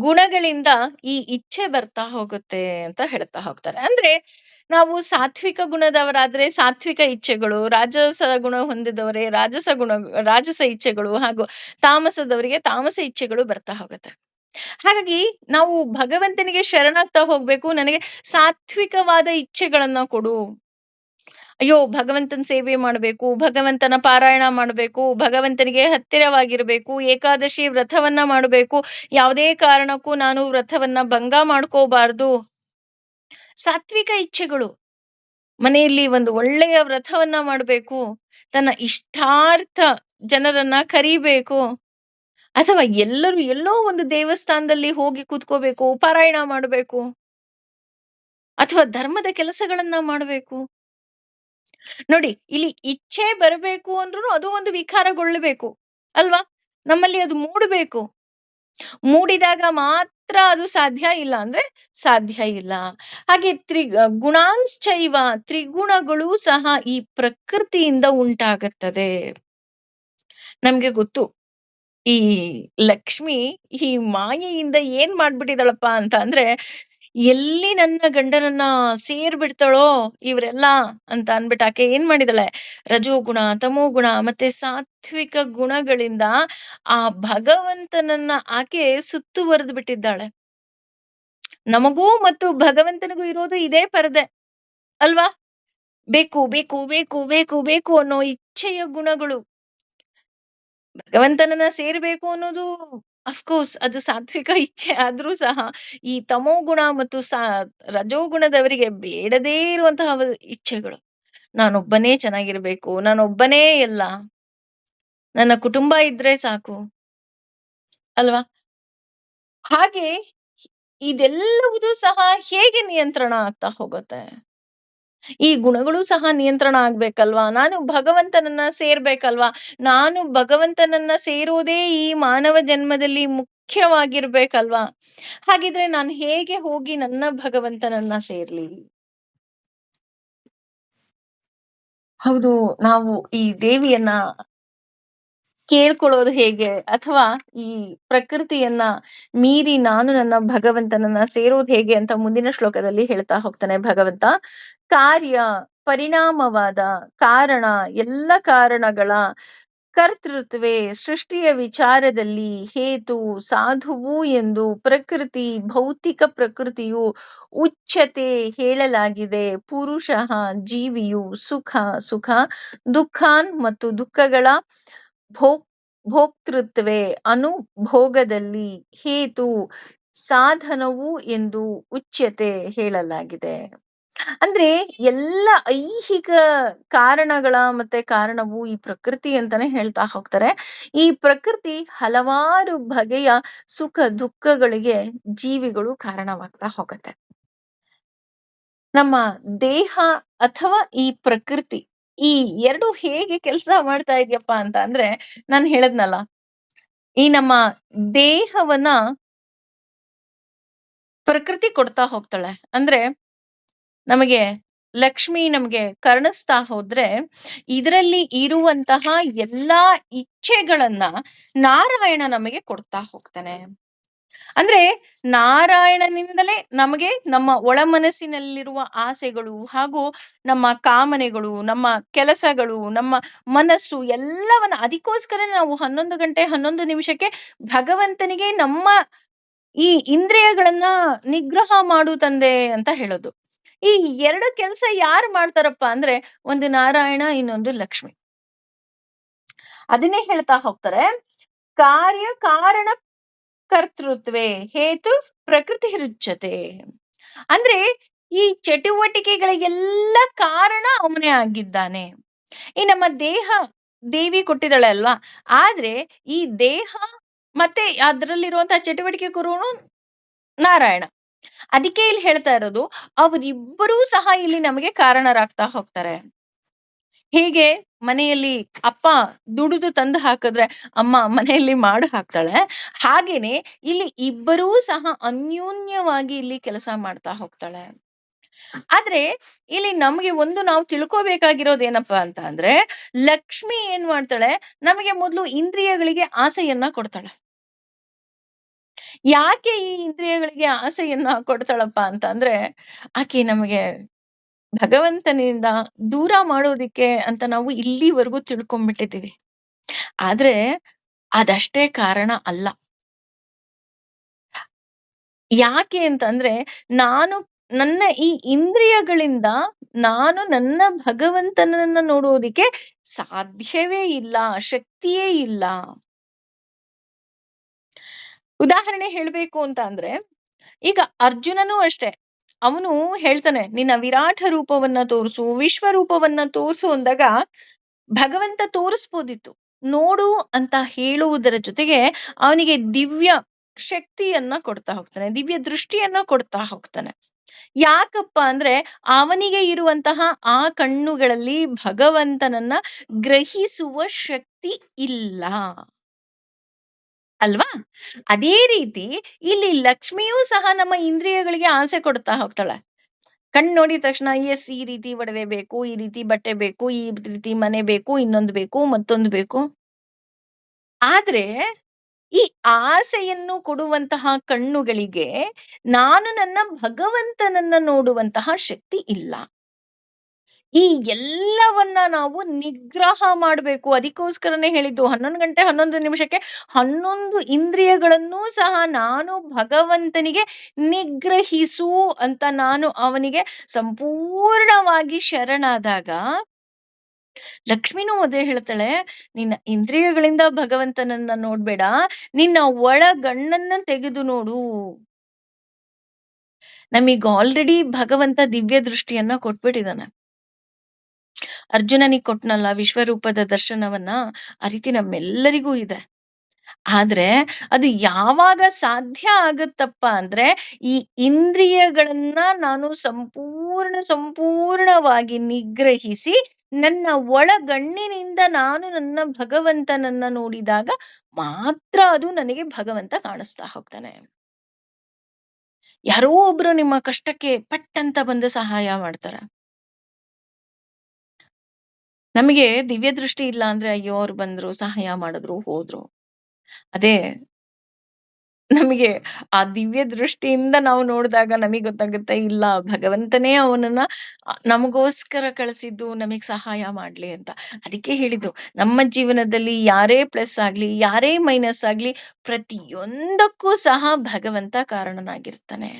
ಗುಣಗಳಿಂದ ಈ ಇಚ್ಛೆ ಬರ್ತಾ ಹೋಗುತ್ತೆ ಅಂತ ಹೇಳ್ತಾ ಹೋಗ್ತಾರೆ. ಅಂದ್ರೆ ನಾವು ಸಾತ್ವಿಕ ಗುಣದವರಾದ್ರೆ ಸಾತ್ವಿಕ ಇಚ್ಛೆಗಳು, ರಾಜಸ ಗುಣ ಹೊಂದಿದವರೇ ರಾಜಸ ಇಚ್ಛೆಗಳು, ಹಾಗೂ ತಾಮಸದವರಿಗೆ ತಾಮಸ ಇಚ್ಛೆಗಳು ಬರ್ತಾ ಹೋಗುತ್ತೆ. ಹಾಗಾಗಿ ನಾವು ಭಗವಂತನಿಗೆ ಶರಣಾಗ್ತಾ ಹೋಗ್ಬೇಕು. ನನಗೆ ಸಾತ್ವಿಕವಾದ ಇಚ್ಛೆಗಳನ್ನ ಕೊಡು. ಅಯ್ಯೋ, ಭಗವಂತನ ಸೇವೆ ಮಾಡಬೇಕು, ಭಗವಂತನ ಪಾರಾಯಣ ಮಾಡಬೇಕು, ಭಗವಂತನಿಗೆ ಹತ್ತಿರವಾಗಿರ್ಬೇಕು, ಏಕಾದಶಿ ವ್ರತವನ್ನ ಮಾಡಬೇಕು, ಯಾವುದೇ ಕಾರಣಕ್ಕೂ ನಾನು ವ್ರತವನ್ನ ಭಂಗ ಮಾಡ್ಕೋಬಾರ್ದು. ಸಾತ್ವಿಕ ಇಚ್ಛೆಗಳು. ಮನೆಯಲ್ಲಿ ಒಂದು ಒಳ್ಳೆಯ ವ್ರತವನ್ನ ಮಾಡಬೇಕು, ತನ್ನ ಇಷ್ಟಾರ್ಥ ಜನರನ್ನ ಕರಿಬೇಕು, ಅಥವಾ ಎಲ್ಲರೂ ಎಲ್ಲೋ ಒಂದು ದೇವಸ್ಥಾನದಲ್ಲಿ ಹೋಗಿ ಕೂತ್ಕೋಬೇಕು, ಪಾರಾಯಣ ಮಾಡಬೇಕು, ಅಥವಾ ಧರ್ಮದ ಕೆಲಸಗಳನ್ನ ಮಾಡಬೇಕು. ನೋಡಿ, ಇಲ್ಲಿ ಇಚ್ಛೆ ಬರಬೇಕು ಅಂದ್ರೂ ಅದು ಒಂದು ವಿಕಾರಗೊಳ್ಳಬೇಕು ಅಲ್ವಾ? ನಮ್ಮಲ್ಲಿ ಅದು ಮೂಡಬೇಕು. ಮೂಡಿದಾಗ ಮಾತ್ರ ಅದು ಸಾಧ್ಯ, ಇಲ್ಲ ಅಂದ್ರೆ ಸಾಧ್ಯ ಇಲ್ಲ. ಹಾಗೆ ಗುಣಾಂಶ್ಚೈವ, ತ್ರಿಗುಣಗಳು ಸಹ ಈ ಪ್ರಕೃತಿಯಿಂದ ಉಂಟಾಗುತ್ತದೆ. ನಮ್ಗೆ ಗೊತ್ತು, ಈ ಲಕ್ಷ್ಮಿ ಈ ಮಾಯೆಯಿಂದ ಏನ್ ಮಾಡ್ಬಿಟ್ಟಿದಳಪ್ಪ ಅಂತ ಅಂದ್ರೆ, ಎಲ್ಲಿ ನನ್ನ ಗಂಡನನ್ನ ಸೇರ್ಬಿಡ್ತಾಳೋ ಇವರೆಲ್ಲ ಅಂತ ಅನ್ಬಿಟ್ಟು ಆಕೆ ಏನ್ ಮಾಡಿದಾಳೆ, ರಜೋಗುಣ, ತಮೋಗುಣ ಮತ್ತೆ ಸಾತ್ವಿಕ ಗುಣಗಳಿಂದ ಆ ಭಗವಂತನನ್ನ ಆಕೆ ಸುತ್ತುವರೆದು ಬಿಟ್ಟಿದ್ದಾಳೆ. ನಮಗೂ ಮತ್ತು ಭಗವಂತನಿಗೂ ಇರೋದು ಇದೇ ಪರದೆ ಅಲ್ವಾ? ಬೇಕು ಬೇಕು ಬೇಕು ಬೇಕು ಬೇಕು ಅನ್ನೋ ಇಚ್ಛೆಯ ಗುಣಗಳು. ಭಗವಂತನನ್ನ ಸೇರ್ಬೇಕು ಅನ್ನೋದು ಅಫ್ಕೋರ್ಸ್ ಅದು ಸಾತ್ವಿಕ ಇಚ್ಛೆ ಆದ್ರೂ ಸಹ, ಈ ತಮೋಗುಣ ಮತ್ತು ರಜೋಗುಣದವರಿಗೆ ಬೇಡದೇ ಇರುವಂತಹ ಇಚ್ಛೆಗಳು. ನಾನೊಬ್ಬನೇ ಚೆನ್ನಾಗಿರ್ಬೇಕು, ನಾನೊಬ್ಬನೇ ಎಲ್ಲ, ನನ್ನ ಕುಟುಂಬ ಇದ್ರೆ ಸಾಕು ಅಲ್ವಾ? ಹಾಗೆ ಇದೆಲ್ಲವುದೂ ಸಹ ಹೇಗೆ ನಿಯಂತ್ರಣ ಆಗ್ತಾ ಹೋಗುತ್ತೆ? ಈ ಗುಣಗಳು ಸಹ ನಿಯಂತ್ರಣ ಆಗ್ಬೇಕಲ್ವಾ? ನಾನು ಭಗವಂತನನ್ನ ಸೇರ್ಬೇಕಲ್ವಾ? ನಾನು ಭಗವಂತನನ್ನ ಸೇರೋದೇ ಈ ಮಾನವ ಜನ್ಮದಲ್ಲಿ ಮುಖ್ಯವಾಗಿರ್ಬೇಕಲ್ವಾ? ಹಾಗಿದ್ರೆ ನಾನು ಹೇಗೆ ಹೋಗಿ ನನ್ನ ಭಗವಂತನನ್ನ ಸೇರ್ಲಿ? ಹೌದು, ನಾವು ಈ ದೇವಿಯನ್ನ ಕೇಳ್ಕೊಳ್ಳೋದು ಹೇಗೆ, ಅಥವಾ ಈ ಪ್ರಕೃತಿಯನ್ನ ಮೀರಿ ನಾನು ನನ್ನ ಭಗವಂತನನ್ನ ಸೇರೋದು ಹೇಗೆ ಅಂತ ಮುಂದಿನ ಶ್ಲೋಕದಲ್ಲಿ ಹೇಳ್ತಾ ಹೋಗ್ತಾನೆ ಭಗವಂತ. ಕಾರ್ಯ ಪರಿಣಾಮವಾದ ಕಾರಣ, ಎಲ್ಲ ಕಾರಣಗಳ ಕರ್ತೃತ್ವೇ ಸೃಷ್ಟಿಯ ವಿಚಾರದಲ್ಲಿ ಹೇತು ಸಾಧುವು ಎಂದು ಪ್ರಕೃತಿ ಭೌತಿಕ ಪ್ರಕೃತಿಯು ಉಚ್ಯತೆ ಹೇಳಲಾಗಿದೆ. ಪುರುಷ ಜೀವಿಯು ಸುಖ ಸುಖ ದುಃಖಾನ್ ಮತ್ತು ದುಃಖಗಳ ಭೋಕ್ ಭೋಕ್ತೃತ್ವೇ ಅನುಭೋಗದಲ್ಲಿ ಹೇತು ಸಾಧನವು ಎಂದು ಉಚ್ಯತೆ ಹೇಳಲಾಗಿದೆ. ಅಂದ್ರೆ ಎಲ್ಲ ಐಹಿಕ ಕಾರಣಗಳ ಮತ್ತೆ ಕಾರಣವು ಈ ಪ್ರಕೃತಿ ಅಂತಾನೆ ಹೇಳ್ತಾ ಹೋಗ್ತಾರೆ. ಈ ಪ್ರಕೃತಿ ಹಲವಾರು ಬಗೆಯ ಸುಖ ದುಃಖಗಳಿಗೆ ಜೀವಿಗಳು ಕಾರಣವಾಗ್ತಾ ಹೋಗತ್ತೆ. ನಮ್ಮ ದೇಹ ಅಥವಾ ಈ ಪ್ರಕೃತಿ, ಈ ಎರಡು ಹೇಗೆ ಕೆಲಸ ಮಾಡ್ತಾ ಇದೆಯಪ್ಪ ಅಂತ ಅಂದ್ರೆ, ನಾನು ಹೇಳದ್ನಲ್ಲ, ಈ ನಮ್ಮ ದೇಹವನ್ನ ಪ್ರಕೃತಿ ಕೊಡ್ತಾ ಹೋಗ್ತಾಳೆ. ಅಂದ್ರೆ ನಮಗೆ ಲಕ್ಷ್ಮಿ ನಮಗೆ ಕರುಣಿಸ್ತಾ ಹೋದ್ರೆ ಇದರಲ್ಲಿ ಇರುವಂತಹ ಎಲ್ಲಾ ಇಚ್ಛೆಗಳನ್ನ ನಾರಾಯಣ ನಮಗೆ ಕೊಡ್ತಾ ಹೋಗ್ತಾನೆ. ಅಂದ್ರೆ ನಾರಾಯಣನಿಂದಲೇ ನಮಗೆ ನಮ್ಮ ಒಳ ಮನಸ್ಸಿನಲ್ಲಿರುವ ಆಸೆಗಳು ಹಾಗೂ ನಮ್ಮ ಕಾಮನೆಗಳು, ನಮ್ಮ ಕೆಲಸಗಳು, ನಮ್ಮ ಮನಸ್ಸು ಎಲ್ಲವನ್ನ, ಅದಕ್ಕೋಸ್ಕರ ನಾವು 11 ಗಂಟೆ 11 ನಿಮಿಷಕ್ಕೆ ಭಗವಂತನಿಗೆ ನಮ್ಮ ಈ ಇಂದ್ರಿಯಗಳನ್ನ ನಿಗ್ರಹ ಮಾಡು ತಂದೆ ಅಂತ ಹೇಳೋದು. ಈ ಎರಡು ಕೆಲಸ ಯಾರು ಮಾಡ್ತಾರಪ್ಪ ಅಂದ್ರೆ, ಒಂದು ನಾರಾಯಣ, ಇನ್ನೊಂದು ಲಕ್ಷ್ಮಿ. ಅದನ್ನೇ ಹೇಳ್ತಾ ಹೋಗ್ತಾರೆ, ಕಾರ್ಯ ಕಾರಣ ಕರ್ತೃತ್ವೇ ಹೇತು ಪ್ರಕೃತಿ ರುಚ್ಯತೆ. ಅಂದ್ರೆ ಈ ಚಟುವಟಿಕೆಗಳಿಗೆಲ್ಲ ಕಾರಣ ಅವನೇ ಆಗಿದ್ದಾನೆ. ಈ ನಮ್ಮ ದೇಹ ದೇವಿ ಕೊಟ್ಟಿದ್ದಾಳೆ ಅಲ್ವಾ, ಆದ್ರೆ ಈ ದೇಹ ಮತ್ತೆ ಅದರಲ್ಲಿರುವಂತಹ ಚಟುವಟಿಕೆ ಗುರುನು ನಾರಾಯಣ. ಅದಕ್ಕೆ ಇಲ್ಲಿ ಹೇಳ್ತಾ ಇರೋದು, ಅವರಿಬ್ಬರೂ ಸಹ ಇಲ್ಲಿ ನಮಗೆ ಕಾರಣರಾಗ್ತಾ ಹೋಗ್ತಾರೆ. ಹೇಗೆ ಮನೆಯಲ್ಲಿ ಅಪ್ಪ ದುಡಿದು ತಂದು ಹಾಕಿದ್ರೆ ಅಮ್ಮ ಮನೆಯಲ್ಲಿ ಮಾಡು ಹಾಕ್ತಾಳೆ, ಹಾಗೇನೆ ಇಲ್ಲಿ ಇಬ್ಬರೂ ಸಹ ಅನ್ಯೋನ್ಯವಾಗಿ ಇಲ್ಲಿ ಕೆಲಸ ಮಾಡ್ತಾ ಹೋಗ್ತಾಳೆ. ಆದ್ರೆ ಇಲ್ಲಿ ನಮಗೆ ಒಂದು ನಾವು ತಿಳ್ಕೋಬೇಕಾಗಿರೋದೇನಪ್ಪಾ ಅಂತ ಅಂದ್ರೆ, ಲಕ್ಷ್ಮಿ ಏನ್ ಮಾಡ್ತಾಳೆ, ನಮಗೆ ಮೊದಲು ಇಂದ್ರಿಯಗಳಿಗೆ ಆಸೆಯನ್ನ ಕೊಡ್ತಾಳೆ. ಯಾಕೆ ಈ ಇಂದ್ರಿಯಗಳಿಗೆ ಆಸೆಯನ್ನ ಕೊಡ್ತಾಳಪ್ಪ ಅಂತ ಅಂದ್ರೆ, ಆಕೆ ನಮಗೆ ಭಗವಂತನಿಂದ ದೂರ ಮಾಡೋದಿಕ್ಕೆ ಅಂತ ನಾವು ಇಲ್ಲಿವರೆಗೂ ತಿಳ್ಕೊಂಡ್ಬಿಟ್ಟಿದ್ದೀವಿ. ಆದ್ರೆ ಅದಷ್ಟೇ ಕಾರಣ ಅಲ್ಲ. ಯಾಕೆ ಅಂತಂದ್ರೆ, ನಾನು ನನ್ನ ಈ ಇಂದ್ರಿಯಗಳಿಂದ ನಾನು ನನ್ನ ಭಗವಂತನನ್ನ ನೋಡೋದಿಕ್ಕೆ ಸಾಧ್ಯವೇ ಇಲ್ಲ, ಶಕ್ತಿಯೇ ಇಲ್ಲ. ಉದಾಹರಣೆ ಹೇಳ್ಬೇಕು ಅಂತ ಅಂದ್ರೆ, ಈಗ ಅರ್ಜುನನೂ ಅಷ್ಟೇ, ಅವನು ಹೇಳ್ತಾನೆ ನಿನ್ನ ವಿರಾಟ ರೂಪವನ್ನ ತೋರಿಸು, ವಿಶ್ವರೂಪವನ್ನ ತೋರಿಸು ಅಂದಾಗ ಭಗವಂತ ತೋರಿಸ್ಬೋದಿತ್ತು. ನೋಡು ಅಂತ ಹೇಳುವುದರ ಜೊತೆಗೆ ಅವನಿಗೆ ದಿವ್ಯ ಶಕ್ತಿಯನ್ನ ಕೊಡ್ತಾ ಹೋಗ್ತಾನೆ, ದಿವ್ಯ ದೃಷ್ಟಿಯನ್ನ ಕೊಡ್ತಾ ಹೋಗ್ತಾನೆ. ಯಾಕಪ್ಪ ಅಂದ್ರೆ ಅವನಿಗೆ ಇರುವಂತಹ ಆ ಕಣ್ಣುಗಳಲ್ಲಿ ಭಗವಂತನನ್ನ ಗ್ರಹಿಸುವ ಶಕ್ತಿ ಇಲ್ಲ ಅಲ್ವಾ? ಅದೇ ರೀತಿ ಇಲ್ಲಿ ಲಕ್ಷ್ಮಿಯೂ ಸಹ ನಮ್ಮ ಇಂದ್ರಿಯಗಳಿಗೆ ಆಸೆ ಕೊಡ್ತಾ ಹೋಗ್ತಾಳೆ. ಕಣ್ಣು ನೋಡಿದ ತಕ್ಷಣ ಎಸ್ ಈ ರೀತಿ ಒಡವೆ ಬೇಕು, ಈ ರೀತಿ ಬಟ್ಟೆ ಬೇಕು, ಈ ರೀತಿ ಮನೆ ಬೇಕು, ಇನ್ನೊಂದು ಬೇಕು, ಮತ್ತೊಂದು ಬೇಕು. ಆದ್ರೆ ಈ ಆಸೆಯನ್ನು ಕೊಡುವಂತಹ ಕಣ್ಣುಗಳಿಗೆ ನಾನು ನನ್ನ ಭಗವಂತನನ್ನ ನೋಡುವಂತಹ ಶಕ್ತಿ ಇಲ್ಲ. ಈ ಎಲ್ಲವನ್ನ ನಾವು ನಿಗ್ರಹ ಮಾಡಬೇಕು. ಅದಕ್ಕೋಸ್ಕರನೇ ಹೇಳಿದ್ದು 11 ಗಂಟೆ 11 ನಿಮಿಷಕ್ಕೆ 11 ಇಂದ್ರಿಯಗಳನ್ನೂ ಸಹ ನಾನು ಭಗವಂತನಿಗೆ ನಿಗ್ರಹಿಸು ಅಂತ ನಾನು ಅವನಿಗೆ ಸಂಪೂರ್ಣವಾಗಿ ಶರಣಾದಾಗ, ಲಕ್ಷ್ಮಿನೂ ಅದೇ ಹೇಳ್ತಾಳೆ, ನಿನ್ನ ಇಂದ್ರಿಯಗಳಿಂದ ಭಗವಂತನನ್ನ ನೋಡ್ಬೇಡ, ನಿನ್ನ ಒಳಗಣ್ಣನ್ನ ತೆಗೆದು ನೋಡು. ನಮಗ್ ಆಲ್ರೆಡಿ ಭಗವಂತ ದಿವ್ಯ ದೃಷ್ಟಿಯನ್ನ ಕೊಟ್ಬಿಟ್ಟಿದ್ದಾನೆ. ಅರ್ಜುನನಿಗೆ ಕೊಟ್ನಲ್ಲ ವಿಶ್ವರೂಪದ ದರ್ಶನವನ್ನ, ಆ ರೀತಿ ನಮ್ಮೆಲ್ಲರಿಗೂ ಇದೆ. ಆದ್ರೆ ಅದು ಯಾವಾಗ ಸಾಧ್ಯ ಆಗುತ್ತಪ್ಪ ಅಂದ್ರೆ, ಈ ಇಂದ್ರಿಯಗಳನ್ನ ನಾನು ಸಂಪೂರ್ಣವಾಗಿ ನಿಗ್ರಹಿಸಿ ನನ್ನ ಒಳಗಣ್ಣಿನಿಂದ ನಾನು ನನ್ನ ಭಗವಂತನನ್ನ ನೋಡಿದಾಗ ಮಾತ್ರ ಅದು ನನಗೆ ಭಗವಂತ ಕಾಣಿಸ್ತಾ ಹೋಗ್ತಾನೆ. ಯಾರೋ ಒಬ್ರು ನಿಮ್ಮ ಕಷ್ಟಕ್ಕೆ ಪಟ್ಟಂತ ಬಂದು ಸಹಾಯ ಮಾಡ್ತಾರ. ನಮಗೆ ದಿವ್ಯ ದೃಷ್ಟಿ ಇಲ್ಲ ಅಂದ್ರೆ ಅಯ್ಯೋ ಅವ್ರು ಬಂದ್ರು, ಸಹಾಯ ಮಾಡಿದ್ರು, ಹೋದ್ರು. ಅದೇ ನಮಗೆ ಆ ದಿವ್ಯ ದೃಷ್ಟಿಯಿಂದ ನಾವು ನೋಡಿದಾಗ ನಮಗೆ ಗೊತ್ತಾಗುತ್ತೆ, ಇಲ್ಲ ಭಗವಂತನೇ ಅವನನ್ನ ನಮಗೋಸ್ಕರ ಕಳಿಸಿದ್ದು ನಮಗೆ ಸಹಾಯ ಮಾಡ್ಲಿ ಅಂತ. ಅದಕ್ಕೆ ಹೇಳಿದ್ದು, ನಮ್ಮ ಜೀವನದಲ್ಲಿ ಯಾರೇ ಪ್ಲಸ್ ಆಗ್ಲಿ, ಯಾರೇ ಮೈನಸ್ ಆಗ್ಲಿ, ಪ್ರತಿಯೊಂದಕ್ಕೂ ಸಹ ಭಗವಂತ ಕಾರಣನಾಗಿರ್ತಾನೆ.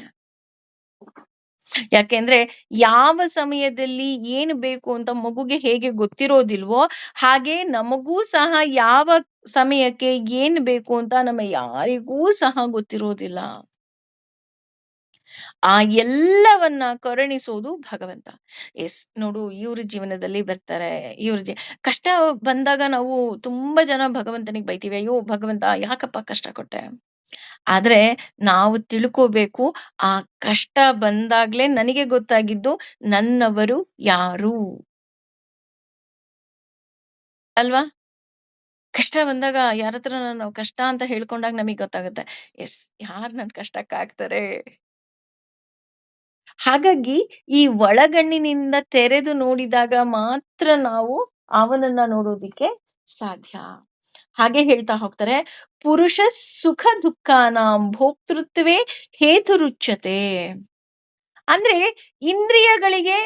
ಯಾಕೆಂದ್ರೆ ಯಾವ ಸಮಯದಲ್ಲಿ ಏನು ಬೇಕು ಅಂತ ಮಗುಗೆ ಹೇಗೆ ಗೊತ್ತಿರೋದಿಲ್ವೋ, ಹಾಗೆ ನಮಗೂ ಸಹ ಯಾವ ಸಮಯಕ್ಕೆ ಏನು ಬೇಕು ಅಂತ ನಮ್ಮ ಯಾರಿಗೂ ಸಹ ಗೊತ್ತಿರೋದಿಲ್ಲ. ಆ ಎಲ್ಲವನ್ನ ಕರುಣಿಸೋದು ಭಗವಂತ. ಎಸ್ ನೋಡು, ಇವ್ರ ಜೀವನದಲ್ಲಿ ಬರ್ತಾರೆ, ಕಷ್ಟ ಬಂದಾಗ ನಾವು ತುಂಬಾ ಜನ ಭಗವಂತನಿಗೆ ಬೈತೀವಿ, ಅಯ್ಯೋ ಭಗವಂತ ಯಾಕಪ್ಪ ಕಷ್ಟ ಕೊಟ್ಟೆ. ಆದ್ರೆ ನಾವು ತಿಳ್ಕೋಬೇಕು, ಆ ಕಷ್ಟ ಬಂದಾಗ್ಲೇ ನನಗೆ ಗೊತ್ತಾಗಿದ್ದು ನನ್ನವರು ಯಾರು ಅಲ್ವಾ. ಕಷ್ಟ ಬಂದಾಗ ಯಾರತ್ರ ನಾವು ಕಷ್ಟ ಅಂತ ಹೇಳ್ಕೊಂಡಾಗ ನಮಗೆ ಗೊತ್ತಾಗುತ್ತೆ, ಎಸ್ ಯಾರು ನನ್ ಕಷ್ಟಕ್ಕಾಗ್ತಾರೆ. ಹಾಗಾಗಿ ಈ ಒಳಗಣ್ಣಿನಿಂದ ತೆರೆದು ನೋಡಿದಾಗ ಮಾತ್ರ ನಾವು ಅವನನ್ನ ನೋಡೋದಿಕ್ಕೆ ಸಾಧ್ಯ. ಹಾಗೆ ಹೇಳ್ತಾ ಹೋಗ್ತಾರೆ, ಪುರುಷ ಸುಖ ದುಃಖಾನಾಂ ಭೋಕ್ತೃತ್ವೇ ಹೇತುರುಚ್ಯತೆ. ಅಂದ್ರೆ ಇಂದ್ರಿಯಗಳಿಗೆ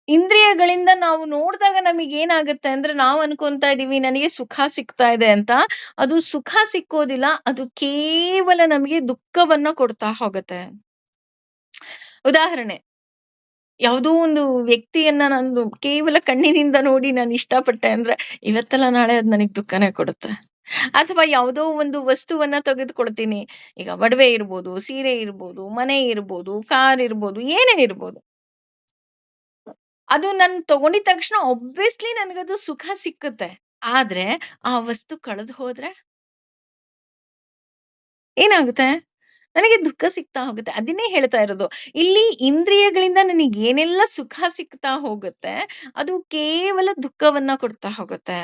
ಇಂದ್ರಿಯಗಳಿಂದ ನಾವು ನೋಡಿದಾಗ ನಮಗೆ ಏನಾಗುತ್ತೆ ಅಂದ್ರೆ, ನಾವು ಅನ್ಕೊಂತಾ ಇದೀವಿ ನನಗೆ ಸುಖ ಸಿಗ್ತಾ ಇದೆ ಅಂತ. ಅದು ಸುಖ ಸಿಕ್ಕೋದಿಲ್ಲ, ಅದು ಕೇವಲ ನಮಗೆ ದುಃಖವನ್ನ ಕೊಡ್ತಾ ಹೋಗುತ್ತೆ. ಉದಾಹರಣೆ, ಯಾವುದೋ ಒಂದು ವ್ಯಕ್ತಿಯನ್ನ ನಾನು ಕೇವಲ ಕಣ್ಣಿನಿಂದ ನೋಡಿ ನಾನು ಇಷ್ಟಪಟ್ಟೆ ಅಂದ್ರೆ, ಇವತ್ತಲ್ಲ ನಾಳೆ ಅದು ನನಗೆ ದುಃಖನೇ ಕೊಡುತ್ತೆ. ಅಥವಾ ಯಾವುದೋ ಒಂದು ವಸ್ತುವನ್ನ ತೆಗೆದುಕೊಳ್ತೀನಿ, ಈಗ ಒಡವೆ ಇರ್ಬೋದು, ಸೀರೆ ಇರ್ಬೋದು, ಮನೆ ಇರ್ಬೋದು, ಕಾರ್ ಇರ್ಬೋದು, ಏನೇ ಇರ್ಬೋದು, ಅದು ನಾನು ತಗೊಂಡಿದ ತಕ್ಷಣ ಒಬ್ವಿಯಸ್ಲಿ ನನಗದು ಸುಖ ಸಿಕ್ಕುತ್ತೆ. ಆದ್ರೆ ಆ ವಸ್ತು ಕಳೆದು ಹೋದ್ರೆ ಏನಾಗುತ್ತೆ? ನನಗೆ ದುಃಖ ಸಿಗ್ತಾ ಹೋಗುತ್ತೆ. ಅದನ್ನೇ ಹೇಳ್ತಾ ಇರೋದು. ಇಲ್ಲಿ ಇಂದ್ರಿಯಗಳಿಂದ ನನಗೆ ಏನೆಲ್ಲ ಸುಖ ಸಿಗ್ತಾ ಹೋಗುತ್ತೆ, ಅದು ಕೇವಲ ದುಃಖವನ್ನ ಕೊಡ್ತಾ ಹೋಗುತ್ತೆ.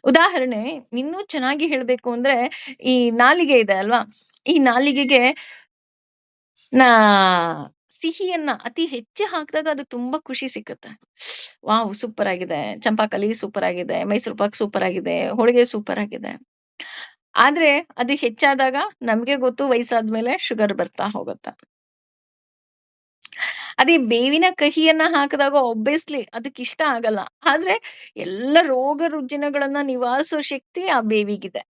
ಉದಾಹರಣೆ ಇನ್ನೂ ಚೆನ್ನಾಗಿ ಹೇಳ್ಬೇಕು ಅಂದ್ರೆ, ಈ ನಾಲಿಗೆ ಇದೆ ಅಲ್ವಾ? ಈ ನಾಲಿಗೆಗೆ ನಾ ಸಿಹಿಯನ್ನ ಅತಿ ಹೆಚ್ಚು ಹಾಕಿದಾಗ ಅದು ತುಂಬಾ ಖುಷಿ ಸಿಕ್ಕುತ್ತೆ. ವಾವ್! ಸೂಪರ್ ಆಗಿದೆ. ಚಂಪಾಕಲಿ ಸೂಪರ್ ಆಗಿದೆ. ಮೈಸೂರು ಪಾಕ್ ಸೂಪರ್ ಆಗಿದೆ. ಹೋಳಿಗೆ ಸೂಪರ್ ಆಗಿದೆ. ಆದ್ರೆ ಅದು ಹೆಚ್ಚಾದಾಗ ನಮ್ಗೆ ಗೊತ್ತು, ವಯಸ್ಸಾದ್ಮೇಲೆ ಶುಗರ್ ಬರ್ತಾ ಹೋಗುತ್ತೆ. ಅದೇ ಬೇವಿನ ಕಹಿಯನ್ನ ಹಾಕಿದಾಗ ಆಬ್ವಿಯಸ್ಲಿ ಅದಕ್ಕಿಷ್ಟ ಆಗಲ್ಲ. ಆದ್ರೆ ಎಲ್ಲ ರೋಗ ರುಜಿನಗಳನ್ನ ನಿವಾರಿಸೋ ಶಕ್ತಿ ಆ ಬೇವಿಗಿದೆ.